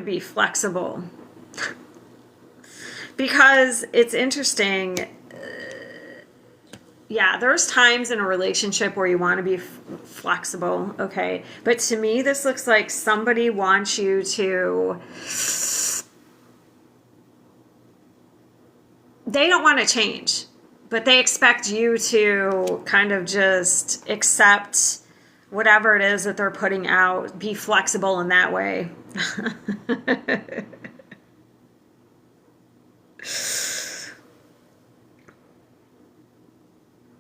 be flexible. Because it's interesting. Yeah, there's times in a relationship where you want to be flexible, okay? But to me, this looks like somebody wants you to... They don't want to change, but they expect you to kind of just accept whatever it is that they're putting out, be flexible in that way.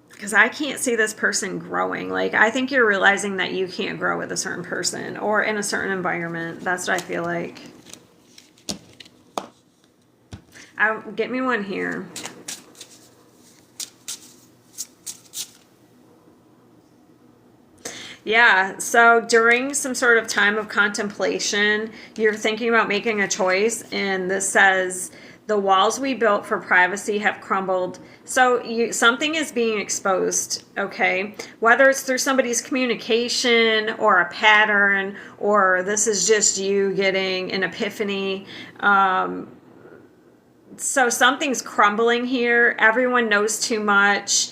Because I can't see this person growing. Like, I think you're realizing that you can't grow with a certain person or in a certain environment. That's what I feel like. Get me one here. Yeah, so during some sort of time of contemplation, you're thinking about making a choice, and this says, the walls we built for privacy have crumbled. So something is being exposed, okay? Whether it's through somebody's communication or a pattern, or this is just you getting an epiphany. So something's crumbling here. Everyone knows too much.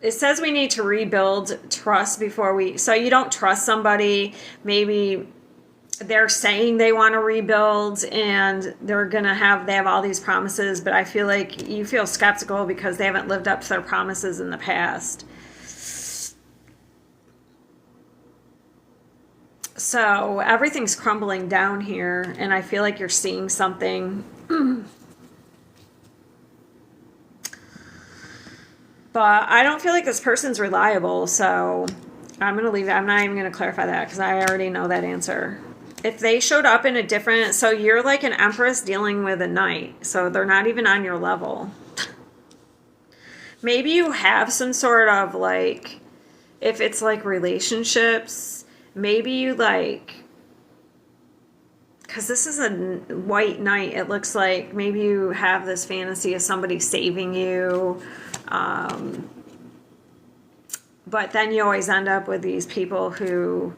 It says we need to rebuild trust before so you don't trust somebody. Maybe they're saying they want to rebuild and they have all these promises, but I feel like you feel skeptical because they haven't lived up to their promises in the past. So everything's crumbling down here, and I feel like you're seeing something. But I don't feel like this person's reliable, so I'm going to leave it. I'm not even going to clarify that because I already know that answer. If they showed up in a different... So you're like an Empress dealing with a Knight, so they're not even on your level. Maybe you have some sort of like... If it's like relationships, maybe you like... Because this is a white Knight, it looks like maybe you have this fantasy of somebody saving you. But then you always end up with these people who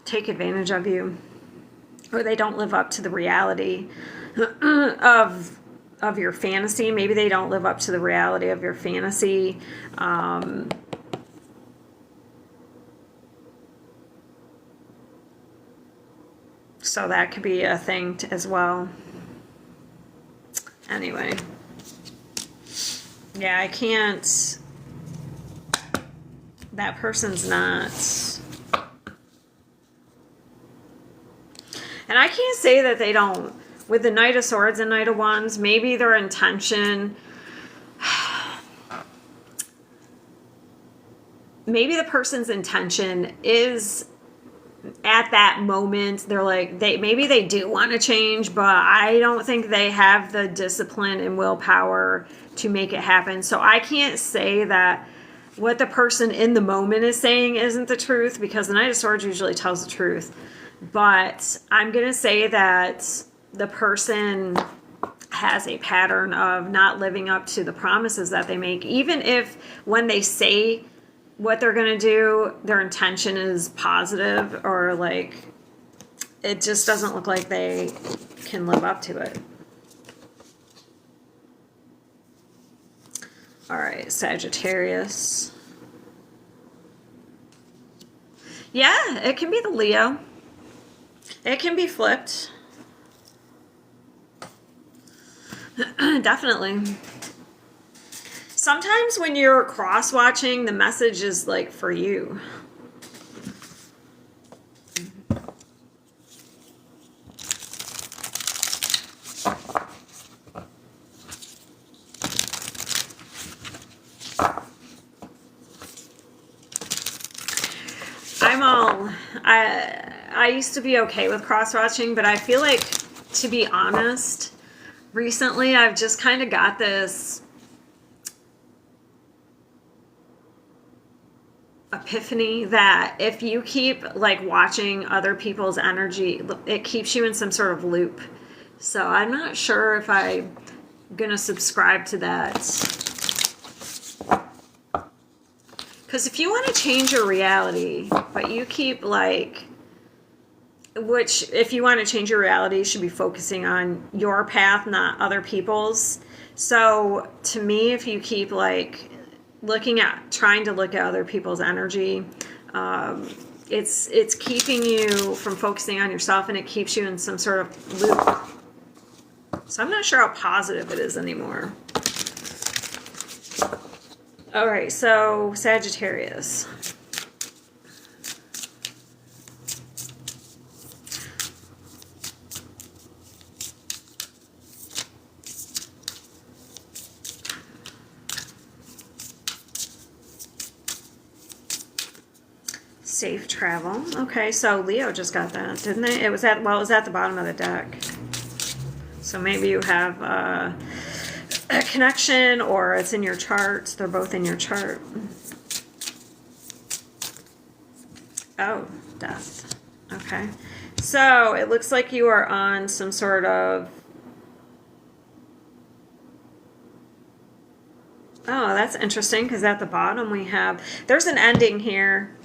take advantage of you, or they don't live up to the reality of of your fantasy. Maybe they don't live up to the reality of your fantasy. So that could be a thing as well. Anyway. Yeah, I can't. That person's not. And I can't say that they don't. With the Knight of Swords and Knight of Wands, maybe their intention. Maybe the person's intention is at that moment, they're like, maybe they do want to change, but I don't think they have the discipline and willpower to make it happen. So I can't say that what the person in the moment is saying isn't the truth, because the Knight of Swords usually tells the truth. But I'm going to say that the person has a pattern of not living up to the promises that they make, even if when they say what they're going to do, their intention is positive, or like it just doesn't look like they can live up to it. All right, Sagittarius. Yeah, it can be the Leo. It can be flipped. Definitely. Sometimes when you're cross-watching, the message is like for you. I used to be okay with cross-watching, but I feel like, to be honest, recently I've just kind of got this epiphany that if you keep like watching other people's energy, it keeps you in some sort of loop. So I'm not sure if I'm gonna subscribe to that. Because if you want to change your reality, but you keep like, which if you want to change your reality, you should be focusing on your path, not other people's. So to me, if you keep like trying to look at other people's energy, it's keeping you from focusing on yourself, and it keeps you in some sort of loop. So I'm not sure how positive it is anymore. All right, so Sagittarius. Safe travel. Okay, so Leo just got that, didn't they? It was at the bottom of the deck. So maybe you have a connection, or it's in your charts. They're both in your chart. Oh, death. Okay. So it looks like you are on some sort of... Oh, that's interesting, because at the bottom we have... There's an ending here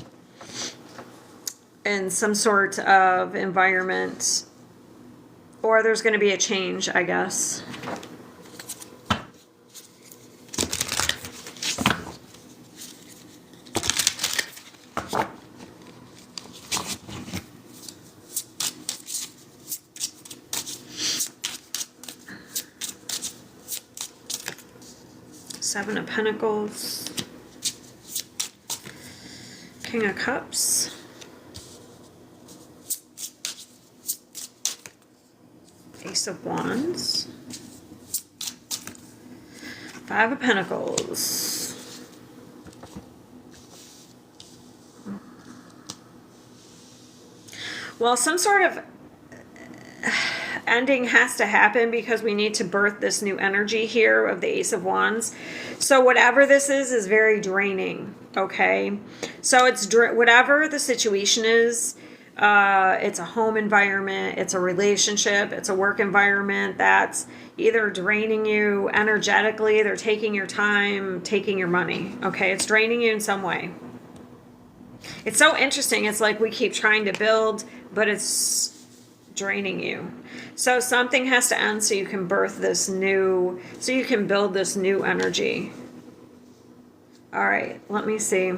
in some sort of environment, or there's going to be a change, I guess. Seven of Pentacles, King of Cups, Ace of Wands, Five of Pentacles, well, some sort of ending has to happen, because we need to birth this new energy here of the Ace of Wands. So whatever this is very draining, okay? So it's whatever the situation is, it's a home environment, it's a relationship, it's a work environment that's either draining you energetically, they're taking your time, taking your money, okay? It's draining you in some way. It's so interesting. It's like we keep trying to build, but it's draining you. So something has to end so you can birth this new, so you can build this new energy. All right, let me see.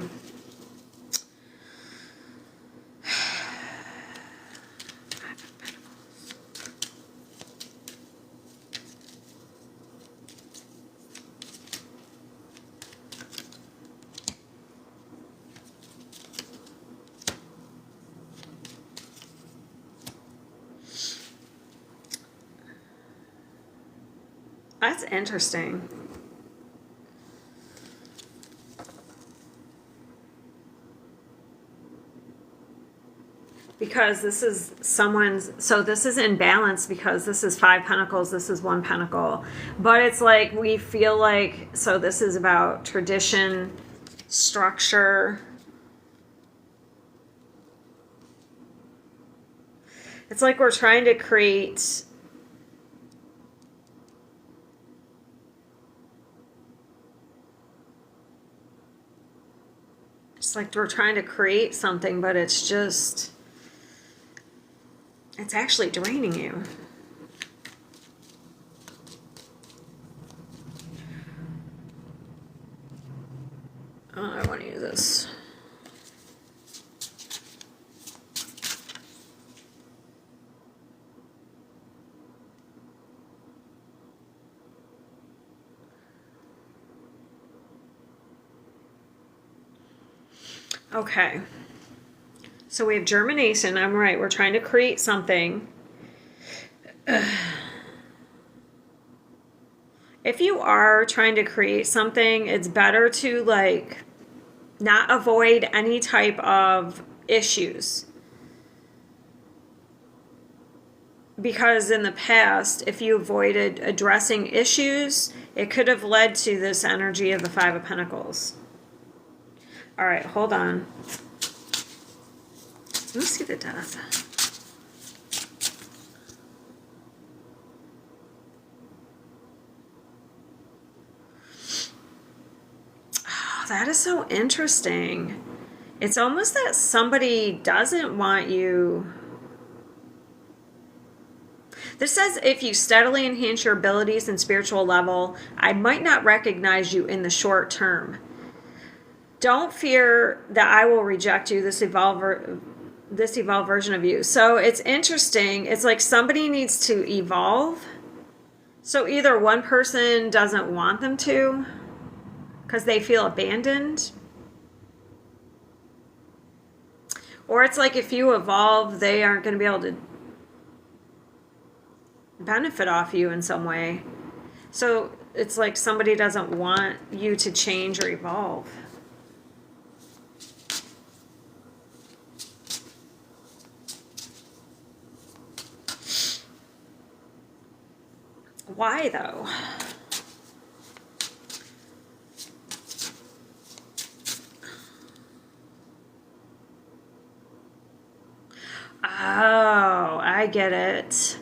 That's interesting. Because this is someone's, so this is in balance because this is 5 pentacles, this is 1 pentacle. But it's like we feel like, so this is about tradition, structure. It's like we're trying to create it's like we're trying to create something, but it's just, it's actually draining you. Oh, I want to use this. Okay. So we have germination. I'm right. We're trying to create something. If you are trying to create something, it's better to like not avoid any type of issues. Because in the past, if you avoided addressing issues, it could have led to this energy of the 5 of Pentacles. All right, hold on. Let me see the Death. Oh, that is so interesting. It's almost that somebody doesn't want you. This says, if you steadily enhance your abilities and spiritual level, I might not recognize you in the short term. Don't fear that I will reject you, this evolved version of you. So it's interesting. It's like somebody needs to evolve. So either one person doesn't want them to because they feel abandoned. Or it's like if you evolve, they aren't going to be able to benefit off you in some way. So it's like somebody doesn't want you to change or evolve. Why though? Oh, I get it.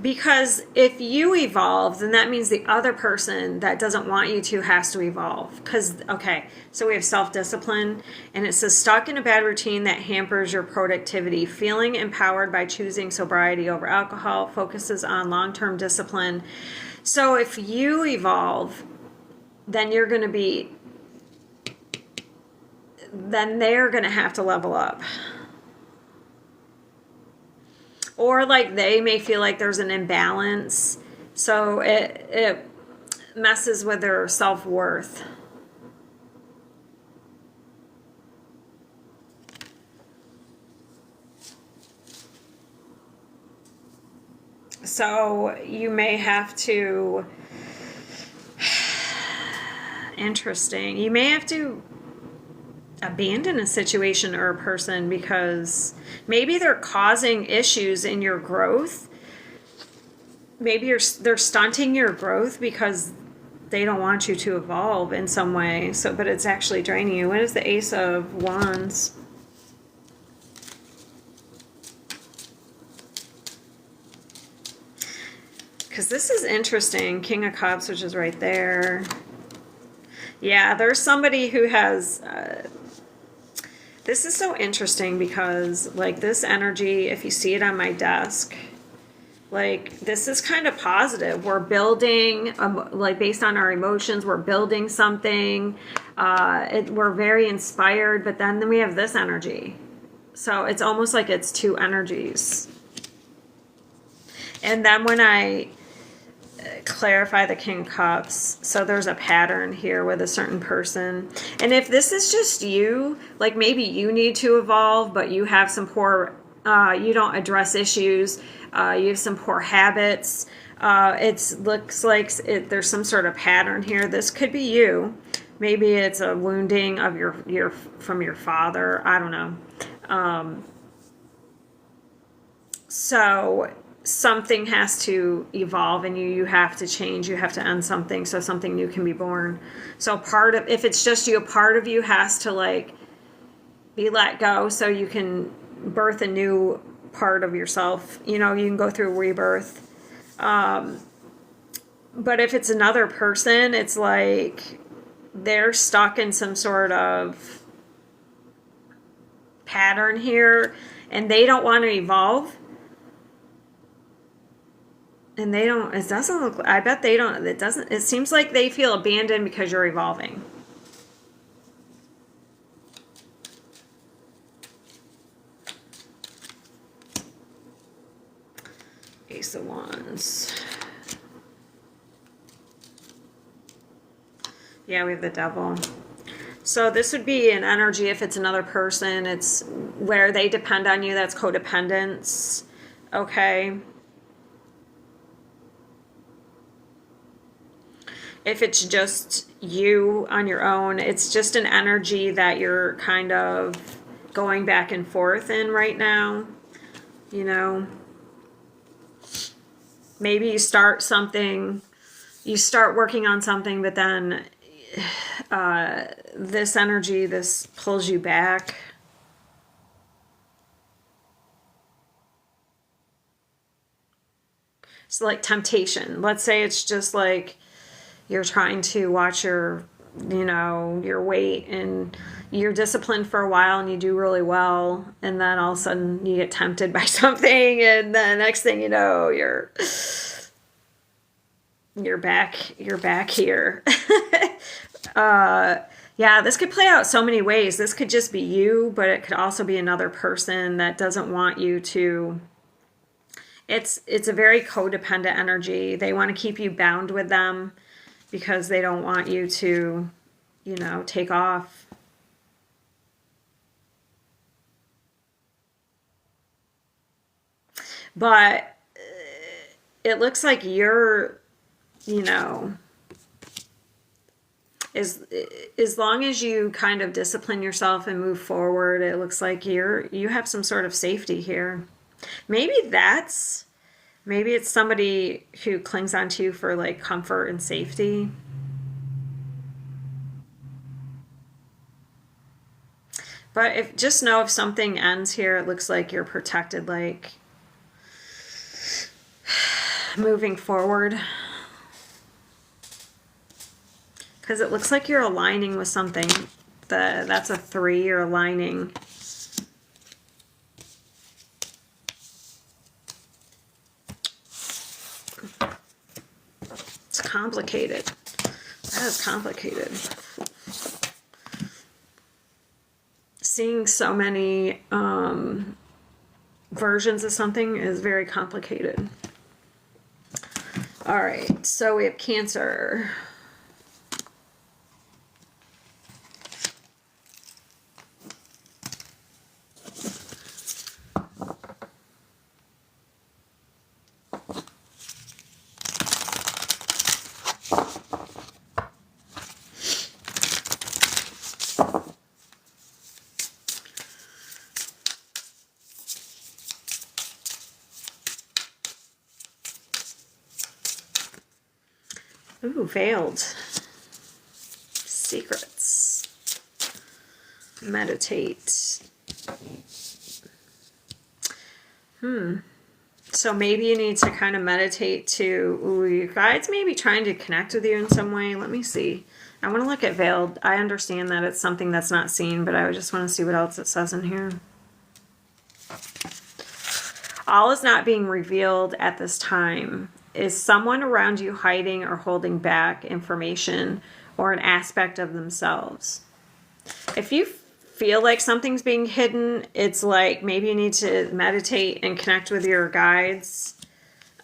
Because if you evolve, then that means the other person that doesn't want you to has to evolve. Because, okay, so we have self-discipline, and it says, stuck in a bad routine that hampers your productivity. Feeling empowered by choosing sobriety over alcohol, focuses on long-term discipline. So if you evolve, then you're going to be, then they're going to have to level up. Or like they may feel like there's an imbalance, so it messes with their self-worth. So you may have to, interesting, you may have to abandon a situation or a person because maybe they're causing issues in your growth. Maybe they're stunting your growth because they don't want you to evolve in some way. So, but it's actually draining you. What is the Ace of Wands? Because this is interesting. King of Cups, which is right there. Yeah, there's somebody who has... this is so interesting because, like, this energy, if you see it on my desk, Like, this is kind of positive. We're building, like, based on our emotions, we're building something. We're very inspired, but then we have this energy. So it's almost like it's two energies. And then when I clarify the King of Cups, so there's a pattern here with a certain person. And if this is just you, like maybe you need to evolve, but you have some poor, you don't address issues, you have some poor habits. It looks like there's some sort of pattern here. This could be you. Maybe it's a wounding of your from your father. I don't know. So something has to evolve in you. You have to change. You have to end something so something new can be born. So if it's just you, a part of you has to like be let go so you can birth a new part of yourself. You know, you can go through rebirth. But if it's another person, it's like they're stuck in some sort of pattern here and they don't want to evolve. And they don't, it doesn't look, I bet they don't, it seems like they feel abandoned because you're evolving. Ace of Wands. Yeah, we have the Devil. So this would be an energy if it's another person. It's where they depend on you. That's codependence. Okay. If it's just you on your own, it's just an energy that you're kind of going back and forth in right now. You know, maybe you start something, you start working on something, but then this energy, this pulls you back. It's like temptation. Let's say it's just like you're trying to watch your, you know, your weight and you're disciplined for a while and you do really well. And then all of a sudden you get tempted by something. And the next thing you know, you're back here. Yeah, this could play out so many ways. This could just be you, but it could also be another person that doesn't want you to. It's a very codependent energy. They want to keep you bound with them because they don't want you to, you know, take off. But it looks like you're, you know, as long as you kind of discipline yourself and move forward, it looks like you have some sort of safety here. Maybe it's somebody who clings onto you for like comfort and safety. But just know if something ends here, it looks like you're protected, like moving forward. Because it looks like you're aligning with something. That's a 3, you're aligning. It's complicated. That is complicated. Seeing so many versions of something is very complicated. All right, so we have Cancer. Ooh, veiled. Secrets. Meditate. So maybe you need to kind of meditate to, ooh, your guides may be trying to connect with you in some way. Let me see. I want to look at veiled. I understand that it's something that's not seen, but I just want to see what else it says in here. All is not being revealed at this time. Is someone around you hiding or holding back information or an aspect of themselves? If you feel like something's being hidden, it's like maybe you need to meditate and connect with your guides.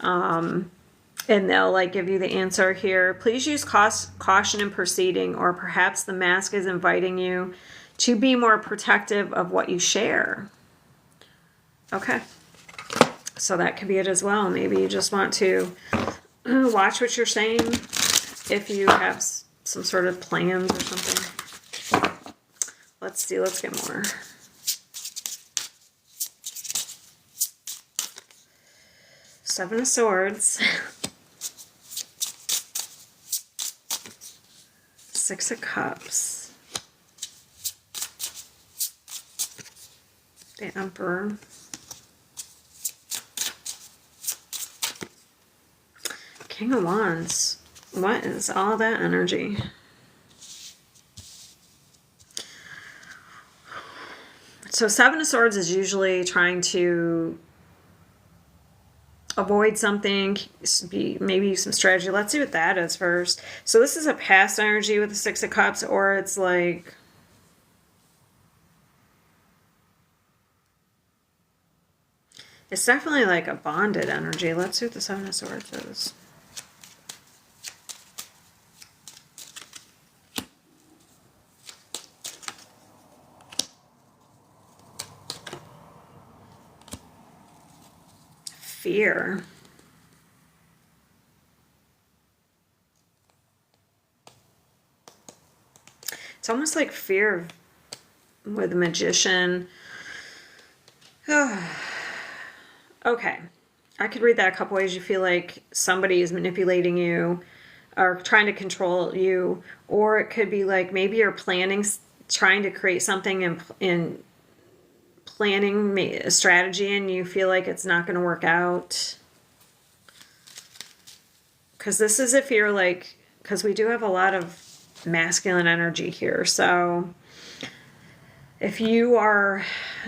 And they'll like give you the answer here. Please use caution in proceeding, or perhaps the mask is inviting you to be more protective of what you share. Okay. So that could be it as well. Maybe you just want to watch what you're saying if you have some sort of plans or something. Let's see. Let's get more. Seven of Swords. Six of Cups. The Emperor. King of Wands. What is all that energy? So Seven of Swords is usually trying to avoid something, maybe some strategy. Let's see what that is first. So this is a past energy with the Six of Cups, or it's like it's definitely like a bonded energy. Let's see what the Seven of Swords is. Fear. It's almost like fear with a Magician. Okay. I could read that a couple ways. You feel like somebody is manipulating you or trying to control you, or it could be like maybe you're planning, trying to create something in planning a strategy and you feel like it's not going to work out. Because this is if you're like, because we do have a lot of masculine energy here. So if you are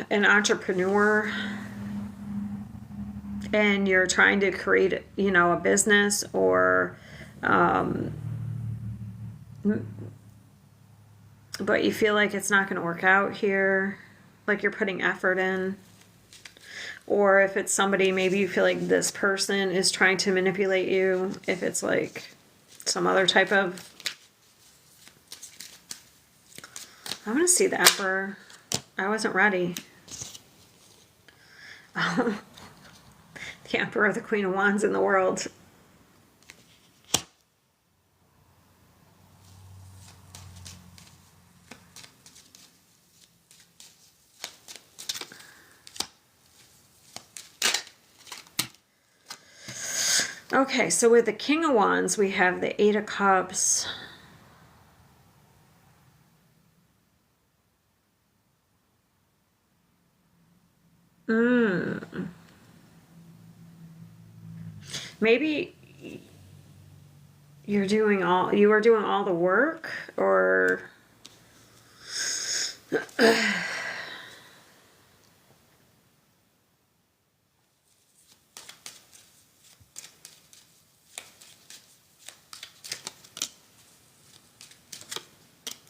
an entrepreneur and you're trying to create, you know, a business, or but you feel like it's not going to work out here, like you're putting effort in. Or if it's somebody, maybe you feel like this person is trying to manipulate you. If it's like some other type of... I want to see the Emperor. I wasn't ready. The Emperor, the Queen of Wands in the world. Okay, so with the King of Wands, we have the Eight of Cups. Maybe you were doing all the work, or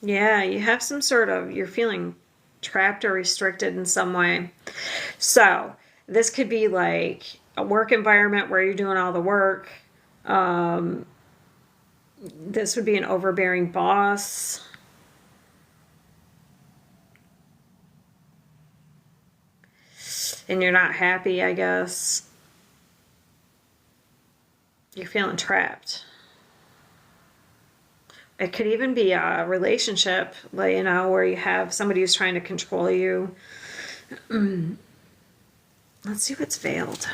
yeah, you have some sort of, you're feeling trapped or restricted in some way. So this could be like a work environment where you're doing all the work. This would be an overbearing boss. And you're not happy, I guess. You're feeling trapped. It could even be a relationship, like, you know, where you have somebody who's trying to control you. Let's see what's veiled.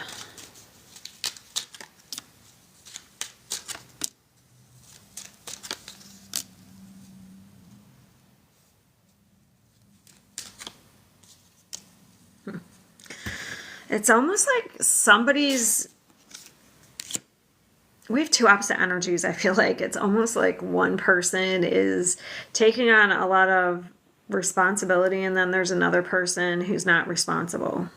It's almost like somebody's... We have two opposite energies, I feel like. It's almost like one person is taking on a lot of responsibility, and then there's another person who's not responsible.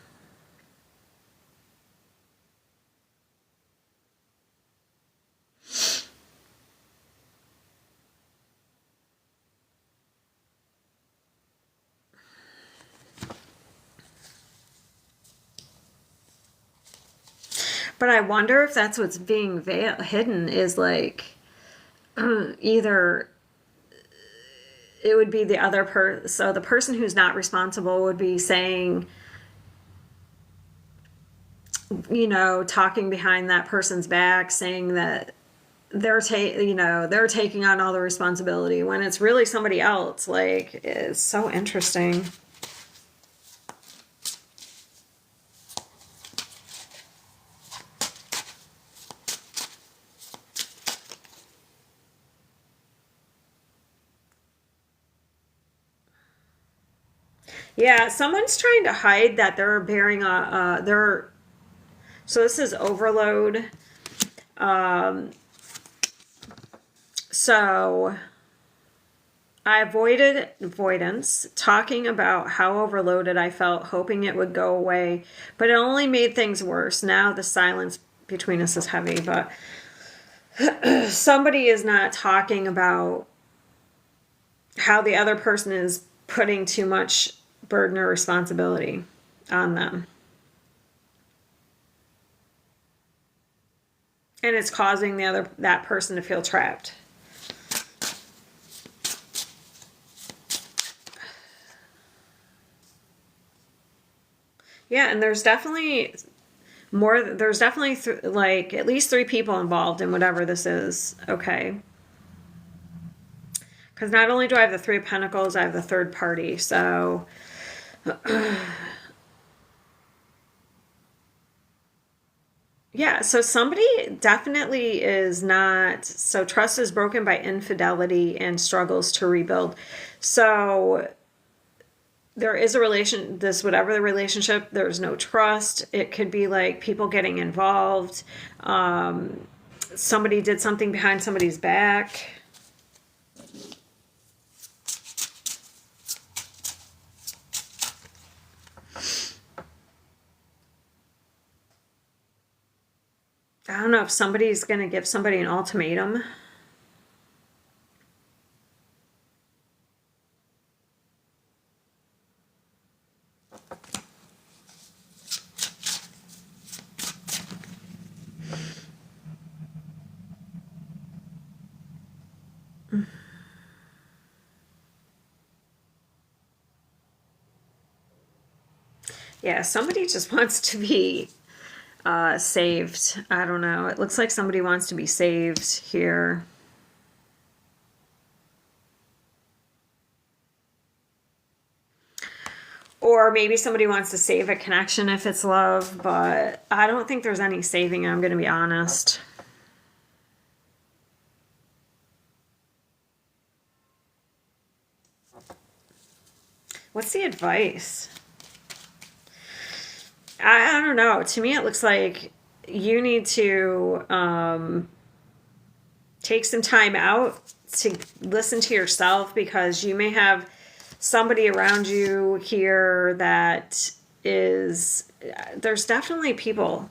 But I wonder if that's what's being hidden is like either it would be the other person. So the person who's not responsible would be saying, talking behind that person's back, saying that they're they're taking on all the responsibility when it's really somebody else. Like, it's so interesting. Yeah, someone's trying to hide that they're bearing so this is overload. So I avoided avoidance, talking about how overloaded I felt, hoping it would go away, but it only made things worse. Now the silence between us is heavy, but somebody is not talking about how the other person is putting too much burden or responsibility on them. And it's causing that person to feel trapped. Yeah, and there's definitely like at least 3 people involved in whatever this is, okay? Because not only do I have the 3 of Pentacles, I have the third party, so yeah, so somebody definitely is not, so trust is broken by infidelity and struggles to rebuild. So there is whatever the relationship, there's no trust. It could be like people getting involved. Somebody did something behind somebody's back. I don't know if somebody's going to give somebody an ultimatum. Yeah, somebody just wants to be saved. I don't know. It looks like somebody wants to be saved here. Or maybe somebody wants to save a connection if it's love, but I don't think there's any saving, I'm going to be honest. What's the advice? I don't know. To me, it looks like you need to take some time out to listen to yourself, because you may have somebody around you here that is, there's definitely people.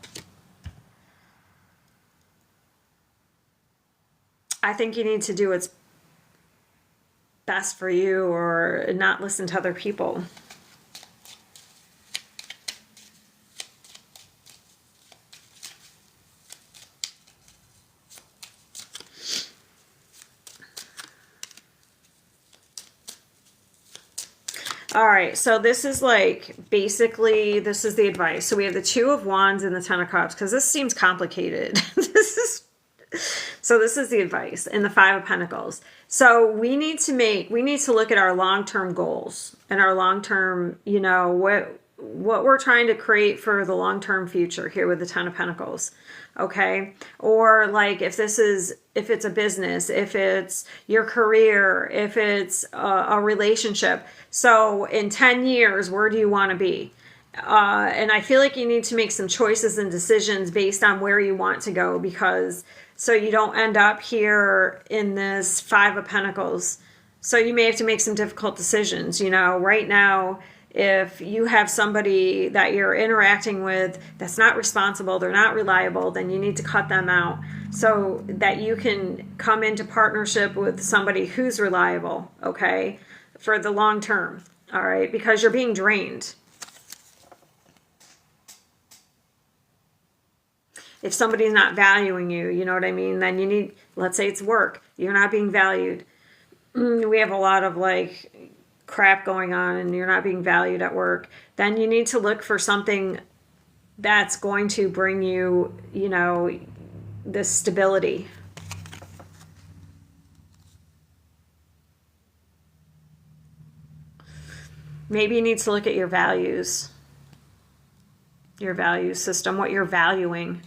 I think you need to do what's best for you or not listen to other people. All right, so this is like, basically, this is the advice. So we have the 2 of Wands and the 10 of Cups, because this seems complicated. So this is the advice, and the 5 of Pentacles. So we need to look at our long-term goals and our long-term, what we're trying to create for the long-term future here with the 10 of Pentacles. Okay. Or like if it's a business, if it's your career, if it's a relationship. So in 10 years, where do you want to be? And I feel like you need to make some choices and decisions based on where you want to go, because so you don't end up here in this 5 of Pentacles. So you may have to make some difficult decisions. Right now, if you have somebody that you're interacting with that's not responsible, they're not reliable, then you need to cut them out so that you can come into partnership with somebody who's reliable, okay, for the long term, all right, because you're being drained. If somebody's not valuing you, you know what I mean? Then you need, let's say it's work, you're not being valued. We have a lot of like crap going on and you're not being valued at work. Then you need to look for something that's going to bring you, you know, this stability. Maybe you need to look at your value system, what you're valuing.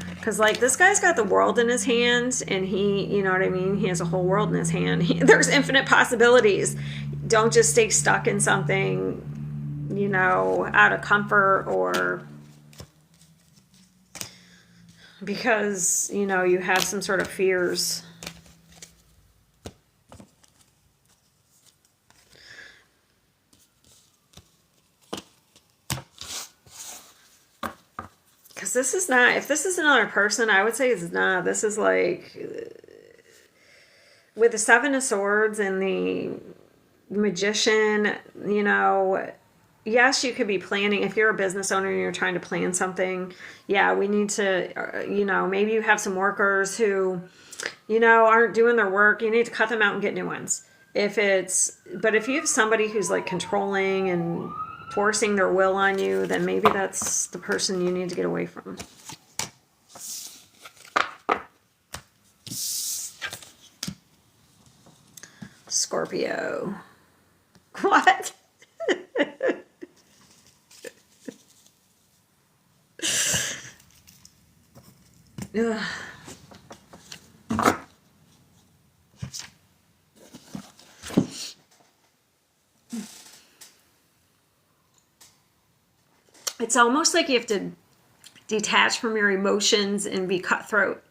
Because, like, this guy's got the world in his hands, and he, you know what I mean? He has a whole world in his hand. There's infinite possibilities. Don't just stay stuck in something, you know, out of comfort or because, you know, you have some sort of fears. Because this is not, if this is another person, I would say it's not. This is like, with the Seven of Swords and the Magician, you know, yes, you could be planning. If you're a business owner and you're trying to plan something, yeah, we need to, you know, maybe you have some workers who, you know, aren't doing their work. You need to cut them out and get new ones. But if you have somebody who's like controlling and forcing their will on you, then maybe that's the person you need to get away from. Scorpio. What? Ugh. It's almost like you have to detach from your emotions and be cutthroat.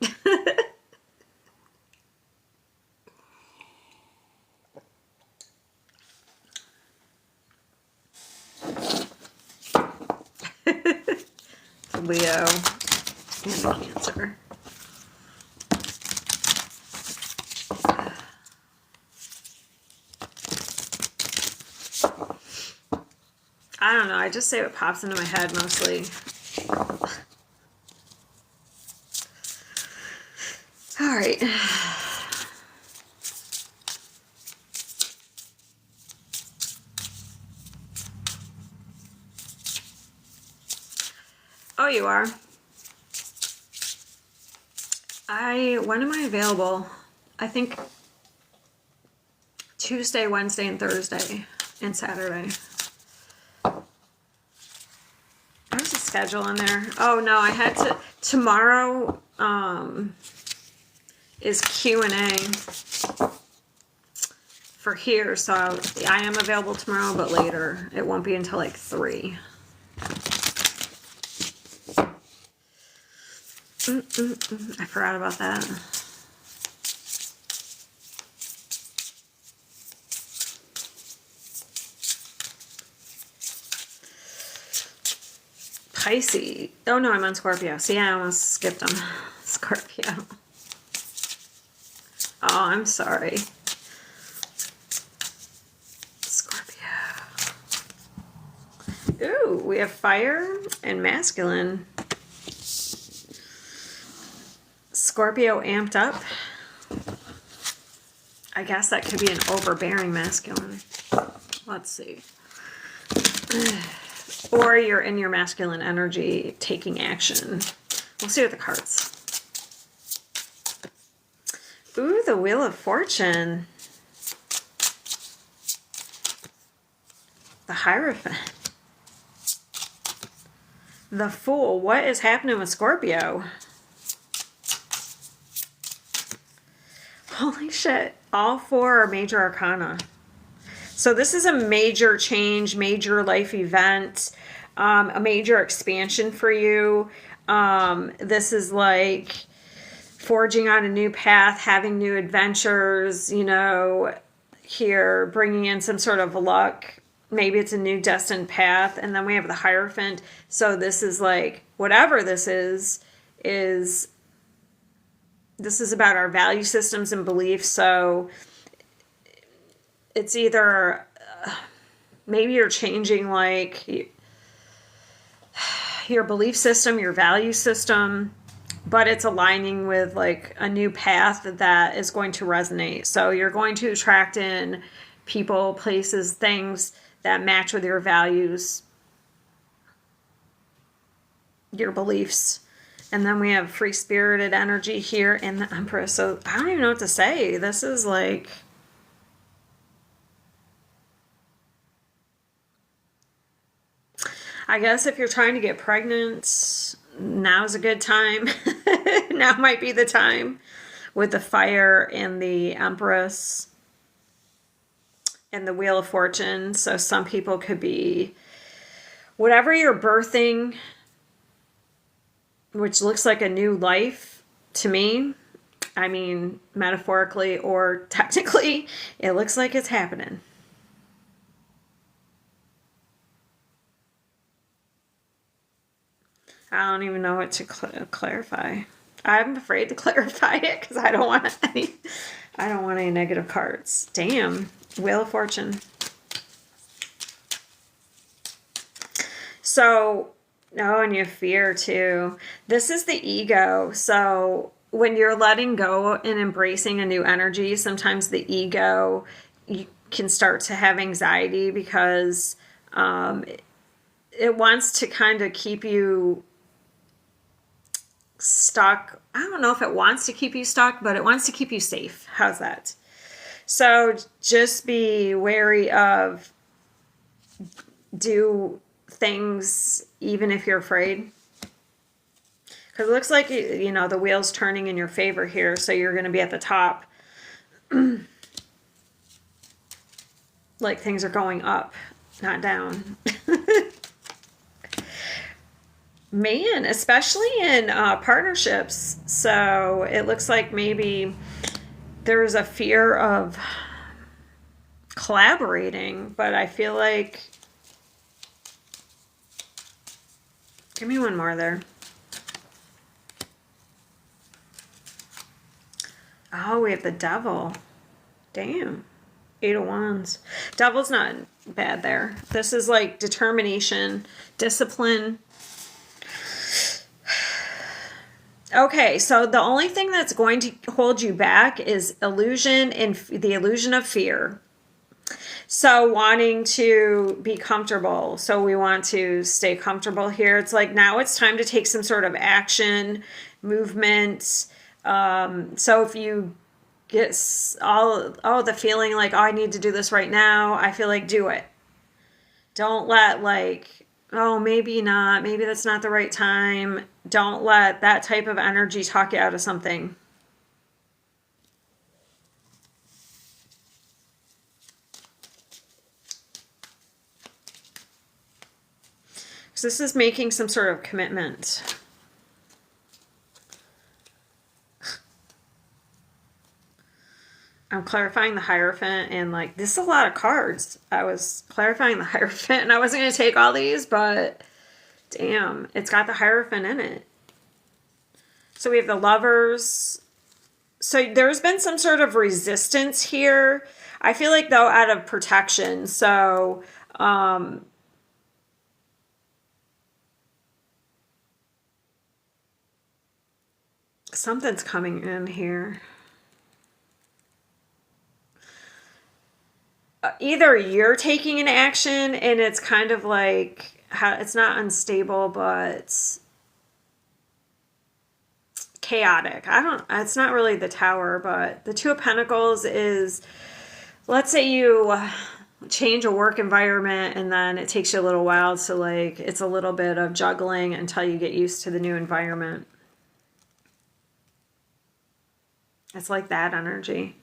Leo and Cancer. I don't know. I just say what pops into my head mostly. All right. Oh, you are. When am I available? I think Tuesday, Wednesday, and Thursday, and Saturday. There's a schedule in there. Oh no, I had to, tomorrow, is Q&A for here, so I am available tomorrow, but later. It won't be until like 3. I forgot about that. Pisces. Oh no, I'm on Scorpio. See, I almost skipped them. Scorpio. Oh, I'm sorry. Scorpio. Ooh, we have fire and masculine. Scorpio amped up. I guess that could be an overbearing masculine. Let's see. Or you're in your masculine energy taking action. We'll see with the cards. Ooh, the Wheel of Fortune. The Hierophant. The Fool. What is happening with Scorpio? Holy shit. All 4 are major arcana. So this is a major change, major life event, a major expansion for you. This is like forging on a new path, having new adventures, you know, here, bringing in some sort of luck. Maybe it's a new destined path. And then we have the Hierophant. So this is like, whatever this is about our value systems and beliefs. So it's either maybe you're changing, like your belief system, your value system, but it's aligning with like a new path that is going to resonate. So you're going to attract in people, places, things that match with your values, your beliefs. And then we have free spirited energy here in the Empress. So I don't even know what to say. This is like, I guess if you're trying to get pregnant, now's a good time. Now might be the time with the Fire and the Empress and the Wheel of Fortune. So some people could be, whatever you're birthing, which looks like a new life to me. I mean, metaphorically or technically, it looks like it's happening. I don't even know what to clarify. I'm afraid to clarify it because I don't want any negative cards. Damn. Wheel of Fortune. So, oh, and you have fear too. This is the ego. So when you're letting go and embracing a new energy, sometimes the ego, you can start to have anxiety because it wants to kind of keep you stuck. I don't know if it wants to keep you stuck, but it wants to keep you safe. How's that? So just be wary of, do things even if you're afraid. Because it looks like, you know, the wheel's turning in your favor here, so you're going to be at the top. Like things are going up, not down. Man, especially in partnerships. So it looks like maybe there's a fear of collaborating, but I feel like, give me one more there. Oh, we have the Devil. Damn. 8 of Wands. Devil's not bad there. This is like determination, discipline. Okay, so the only thing that's going to hold you back is illusion and the illusion of fear. So wanting to be comfortable. So we want to stay comfortable here. It's like now it's time to take some sort of action, movement. So if you get the feeling like, oh, I need to do this right now, I feel like do it. Don't let like, oh, maybe not. Maybe that's not the right time. Don't let that type of energy talk you out of something. So this is making some sort of commitment. I'm clarifying the Hierophant, and like, this is a lot of cards. I was clarifying the Hierophant, and I wasn't going to take all these, but damn, it's got the Hierophant in it. So we have the Lovers. So there's been some sort of resistance here. I feel like, though, out of protection. So, something's coming in here. Either you're taking an action and it's kind of like, it's not unstable, but chaotic. It's not really the Tower, but the Two of Pentacles is, let's say you change a work environment and then it takes you a little while. So like, it's a little bit of juggling until you get used to the new environment. It's like that energy.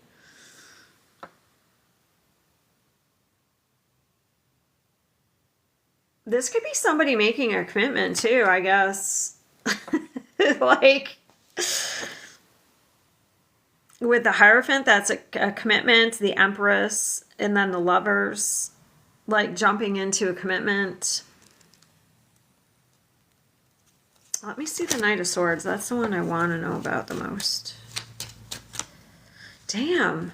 This could be somebody making a commitment too, I guess. Like, with the Hierophant, that's a commitment. The Empress, and then the Lovers, like jumping into a commitment. Let me see the Knight of Swords. That's the one I want to know about the most. Damn.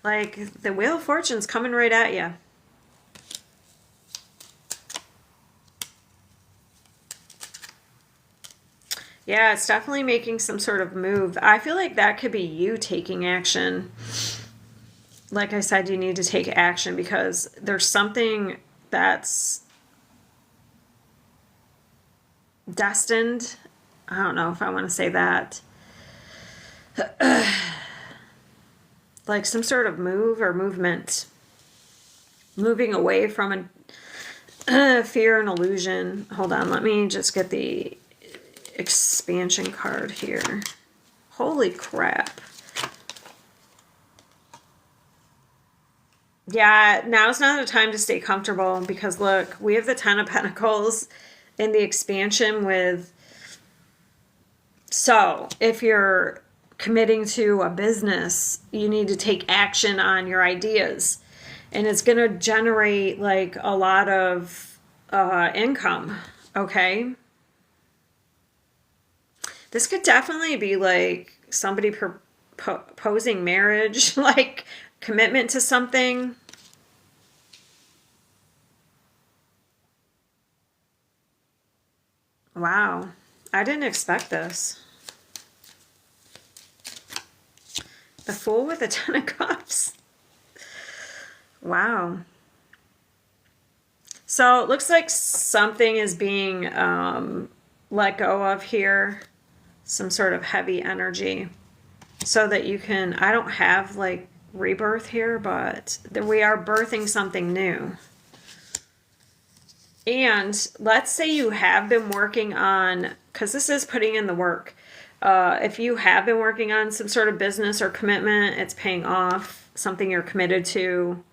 Like, the Wheel of Fortune's coming right at you. Yeah, it's definitely making some sort of move. I feel like that could be you taking action. Like I said, you need to take action because there's something that's destined. I don't know if I want to say that. Like some sort of move or movement. Moving away from a fear and illusion. Hold on, let me just get the expansion card here. Holy crap. Yeah, now's not the time to stay comfortable because look, we have the Ten of Pentacles in the expansion with. So, if you're committing to a business, you need to take action on your ideas. And it's going to generate like a lot of income, okay? This could definitely be like somebody proposing marriage, like commitment to something. Wow, I didn't expect this. The Fool with the Ten of Cups. Wow. So it looks like something is being let go of here. Some sort of heavy energy. So that you can, I don't have like rebirth here, but we are birthing something new. And let's say you have been working on, because this is putting in the work. If you have been working on some sort of business or commitment, it's paying off, something you're committed to,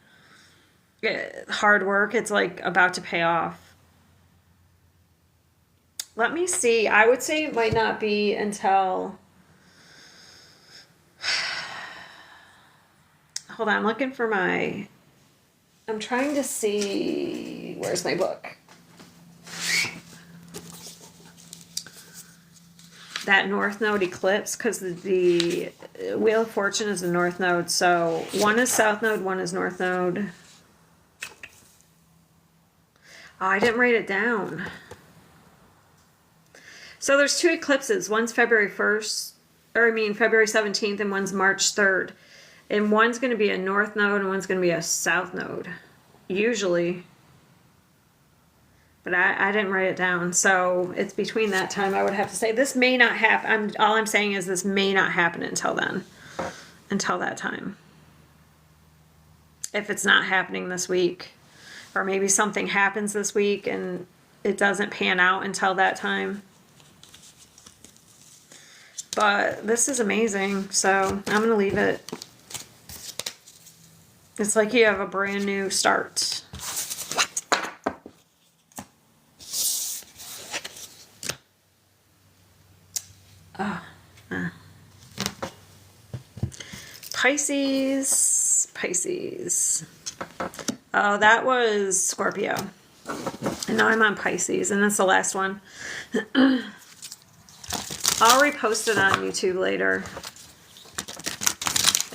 hard work, it's like about to pay off. Let me see. I would say it might not be until... Hold on, I'm looking for my... I'm trying to see... Where's my book? That North Node eclipse, because the Wheel of Fortune is the North Node. So one is South Node, one is North Node. Oh, I didn't write it down. So there's two eclipses. One's February 1st, or I mean February 17th, and one's March 3rd. And one's going to be a North Node, and one's going to be a South Node. Usually. But I didn't write it down, so it's between that time. I would have to say this may not happen. All I'm saying is this may not happen until then, until that time. If it's not happening this week, or maybe something happens this week and it doesn't pan out until that time. But this is amazing, so I'm going to leave it. It's like you have a brand new start. Pisces. Oh, that was Scorpio. And now I'm on Pisces, and that's the last one. I'll repost it on YouTube later.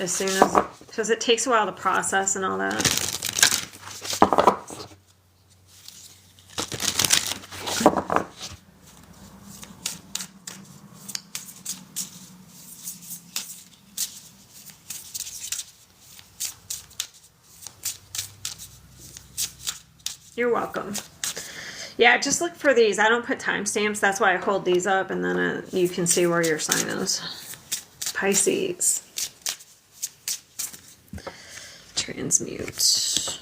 As soon as, because it takes a while to process and all that. You're welcome. Yeah, just look for these. I don't put timestamps. That's why I hold these up, and then you can see where your sign is. Pisces. Transmute.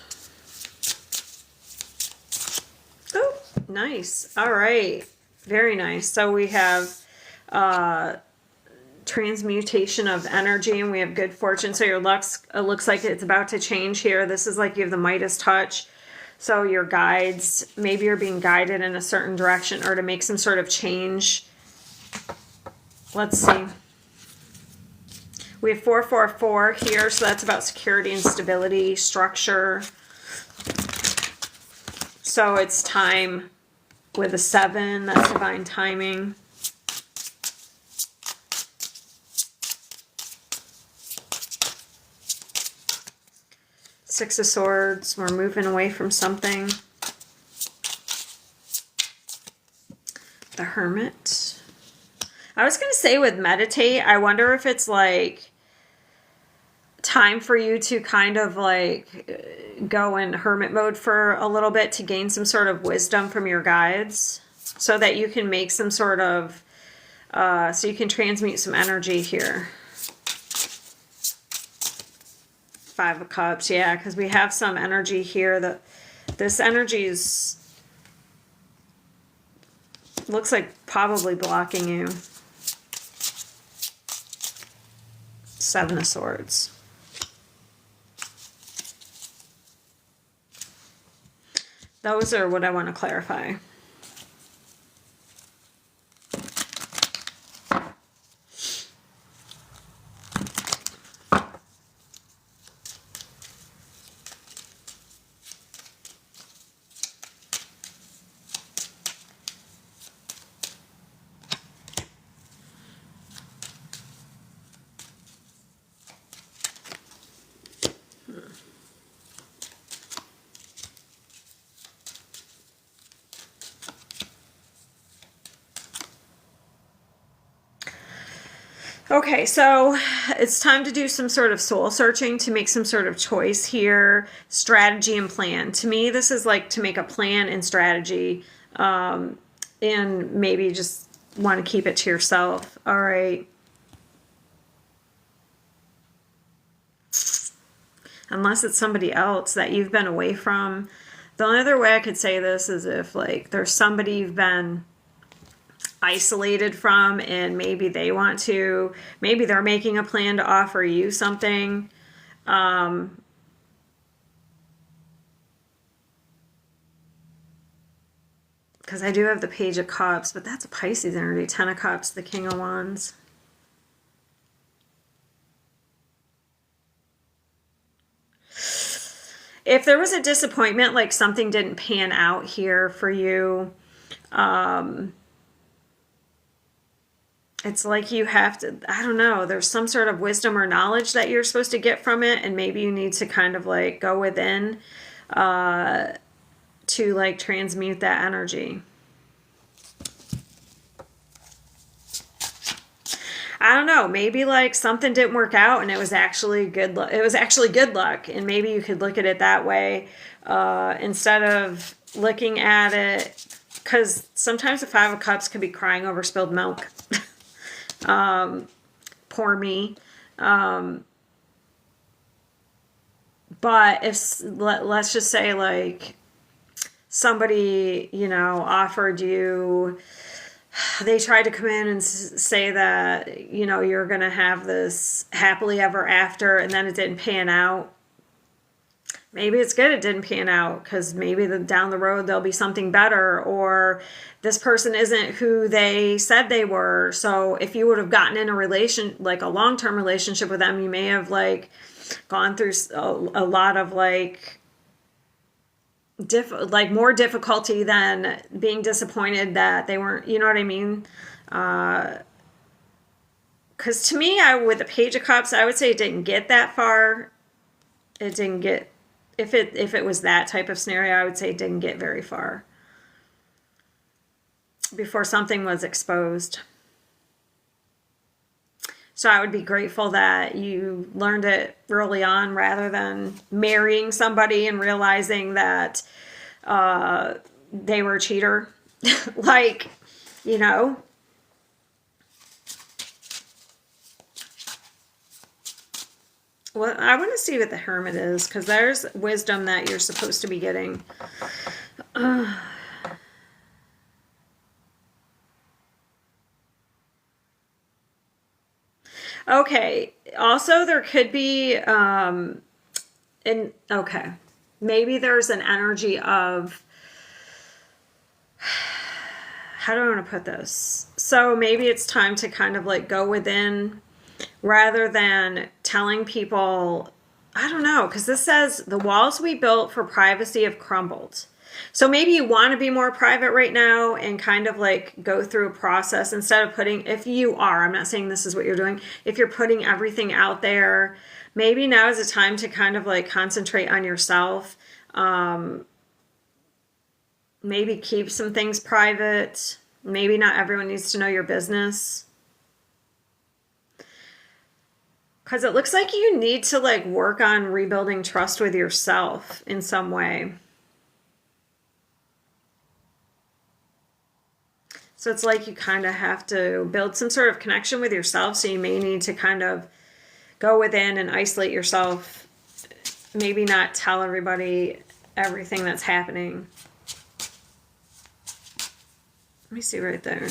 Oh, nice. All right. Very nice. So we have transmutation of energy, and we have good fortune. So your looks looks like it's about to change here. This is like you have the Midas touch. So your guides, maybe you're being guided in a certain direction or to make some sort of change. Let's see. We have 444 here, so that's about security and stability, structure. So it's time with a 7, that's divine timing. Six of Swords, we're moving away from something. The Hermit. I was going to say with meditate, I wonder if it's like time for you to kind of like go in hermit mode for a little bit to gain some sort of wisdom from your guides so that you can make some sort of, so you can transmute some energy here. Five of Cups, yeah, because we have some energy here that this energy is, looks like probably blocking you. Seven of Swords. Those are what I want to clarify. Okay, so it's time to do some sort of soul searching to make some sort of choice here, strategy and plan. To me, this is like to make a plan and strategy, and maybe just want to keep it to yourself. All right. Unless it's somebody else that you've been away from. The only other way I could say this is if like there's somebody you've been isolated from and maybe they want to, maybe they're making a plan to offer you something. Because I do have the Page of Cups, but that's a Pisces energy. Ten of Cups, the King of Wands. If there was a disappointment, like something didn't pan out here for you, it's like you have to, I don't know, there's some sort of wisdom or knowledge that you're supposed to get from it, and maybe you need to kind of like go within to like transmute that energy. I don't know, maybe like something didn't work out and it was actually good luck. It was actually good luck, and maybe you could look at it that way instead of looking at it, because sometimes the Five of Cups could be crying over spilled milk. Poor me. But if, let's just say like somebody, you know, offered you, they tried to come in and say that, you know, you're going to have this happily ever after, and then it didn't pan out. Maybe it's good it didn't pan out, because maybe down the road there'll be something better, or this person isn't who they said they were. So if you would have gotten in a like a long-term relationship with them, you may have like gone through a lot of like more difficulty than being disappointed that they weren't, you know what I mean? Because to me, with the Page of Cups, I would say it didn't get that far. It didn't get, if it was that type of scenario, I would say it didn't get very far before something was exposed. So I would be grateful that you learned it early on, rather than marrying somebody and realizing that they were a cheater. Like, you know. Well, I want to see what the Hermit is, because there's wisdom that you're supposed to be getting. Okay. Also, there could be, okay, maybe there's an energy of, how do I want to put this? So maybe it's time to kind of like go within, rather than telling people, I don't know, because this says the walls we built for privacy have crumbled. So maybe you want to be more private right now and kind of like go through a process instead of putting, if you are, I'm not saying this is what you're doing, if you're putting everything out there, maybe now is the time to kind of like concentrate on yourself. Maybe keep some things private. Maybe not everyone needs to know your business. Because it looks like you need to like work on rebuilding trust with yourself in some way. So it's like you kind of have to build some sort of connection with yourself. So you may need to kind of go within and isolate yourself. Maybe not tell everybody everything that's happening. Let me see right there.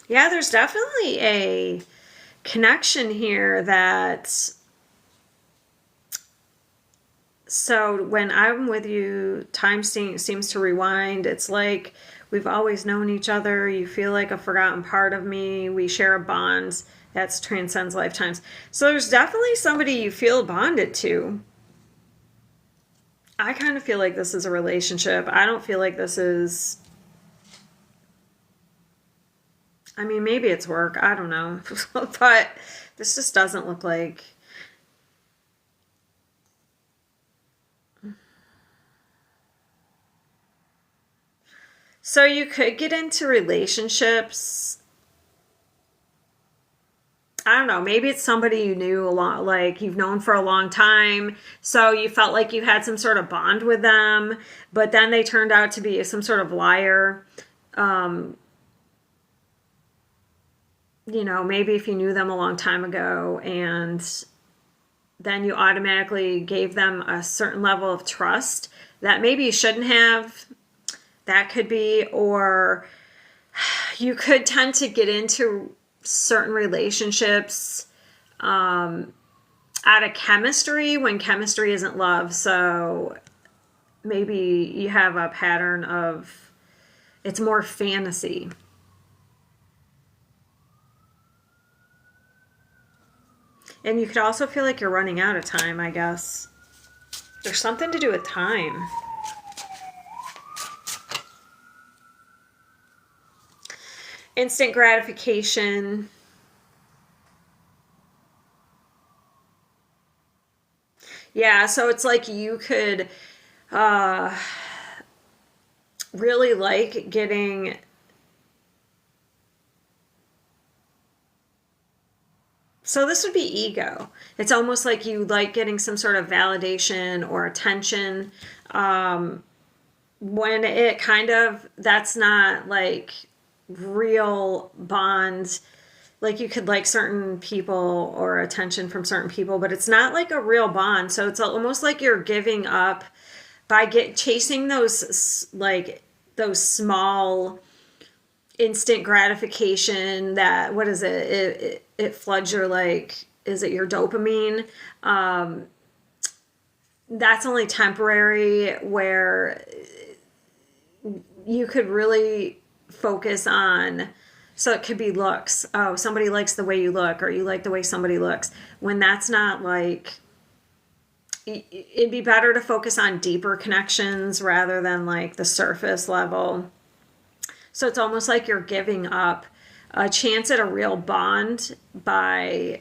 Yeah, there's definitely a connection here that, so when I'm with you, time seems to rewind. It's like we've always known each other. You feel like a forgotten part of me. We share a bond that transcends lifetimes. So there's definitely somebody you feel bonded to. I kind of feel like this is a relationship. I don't feel like this is, I mean, maybe it's work. I don't know. But this just doesn't look like. So you could get into relationships. I don't know. Maybe it's somebody you knew a lot, like you've known for a long time. So you felt like you had some sort of bond with them, but then they turned out to be some sort of liar. Maybe if you knew them a long time ago and then you automatically gave them a certain level of trust that maybe you shouldn't have. That could be, or you could tend to get into certain relationships out of chemistry when chemistry isn't love. So maybe you have a pattern of, it's more fantasy. And you could also feel like you're running out of time, I guess. There's something to do with time. Instant gratification. Yeah, so it's like you could really like getting. So this would be ego. It's almost like you like getting some sort of validation or attention. When it kind of, that's not like real bonds. Like you could like certain people or attention from certain people, but it's not like a real bond. So it's almost like you're giving up by chasing those small instant gratification that, what is it floods your, like, is it your dopamine? That's only temporary, where you could really focus on, so it could be looks. Oh, somebody likes the way you look, or you like the way somebody looks. When that's not like, it'd be better to focus on deeper connections rather than like the surface level. So it's almost like you're giving up a chance at a real bond by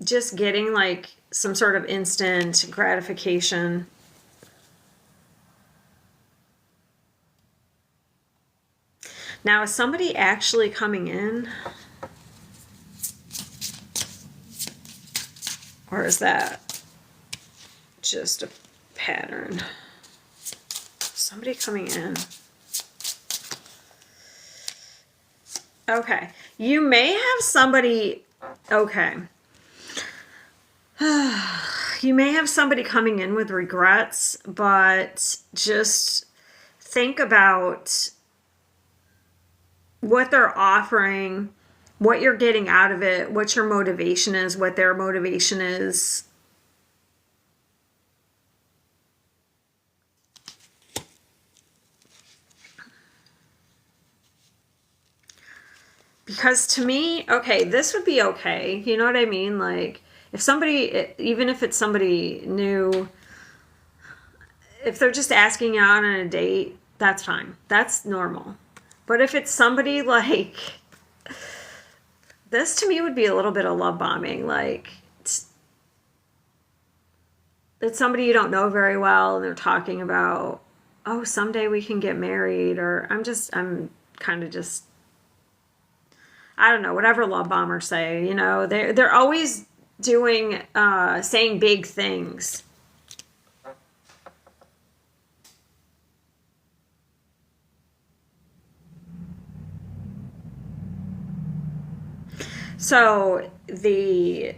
just getting like some sort of instant gratification. Now, is somebody actually coming in? Or is that just a pattern? Somebody coming in. Okay. You may have somebody, okay. You may have somebody coming in with regrets, but just think about what they're offering, what you're getting out of it, what your motivation is, what their motivation is. Because to me, okay, this would be okay. You know what I mean? Like, if somebody, even if it's somebody new, if they're just asking you out on a date, that's fine. That's normal. But if it's somebody like, this to me would be a little bit of love bombing. Like, it's somebody you don't know very well, and they're talking about, oh, someday we can get married, or I'm kind of just, I don't know, whatever love bombers say, you know, they're always doing, saying big things. So the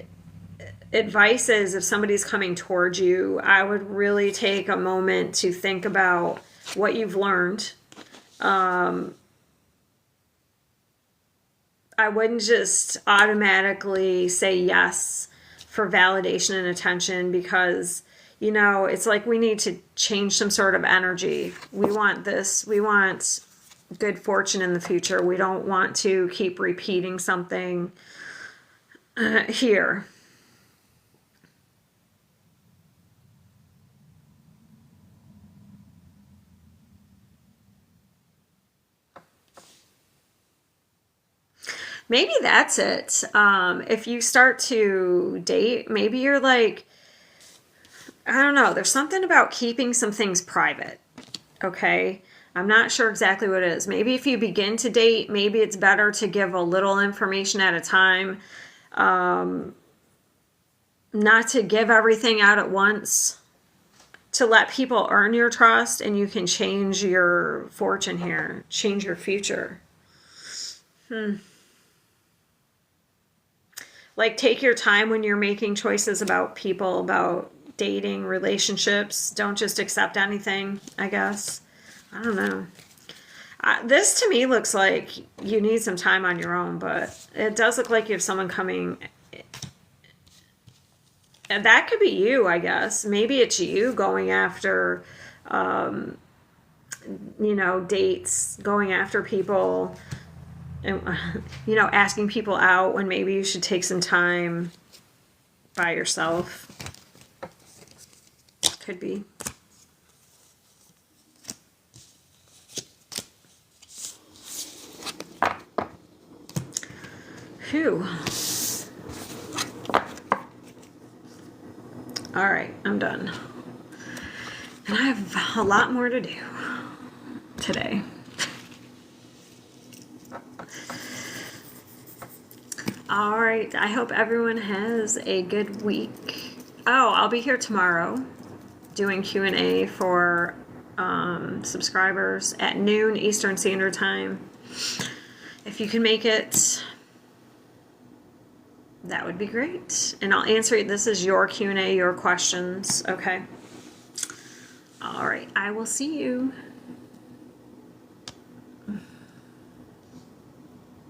advice is, if somebody's coming towards you, I would really take a moment to think about what you've learned. I wouldn't just automatically say yes for validation and attention, because, you know, it's like we need to change some sort of energy. We want this, we want good fortune in the future. We don't want to keep repeating something here. Maybe that's it. If you start to date, maybe you're like, I don't know, there's something about keeping some things private. Okay. I'm not sure exactly what it is. Maybe if you begin to date, maybe it's better to give a little information at a time. Not to give everything out at once, to let people earn your trust, and you can change your fortune here, change your future. Like, take your time when you're making choices about people, about dating, relationships. Don't just accept anything, I guess. I don't know. This to me looks like you need some time on your own, but it does look like you have someone coming. And that could be you, I guess. Maybe it's you going after, you know, dates, going after people, and, you know, asking people out when maybe you should take some time by yourself. Could be. Phew. All right, I'm done. And I have a lot more to do today. All right, I hope everyone has a good week. Oh, I'll be here tomorrow doing Q&A for subscribers at noon Eastern Standard Time. If you can make it, that would be great. And I'll answer it. This is your Q&A, your questions. Okay. All right. I will see you.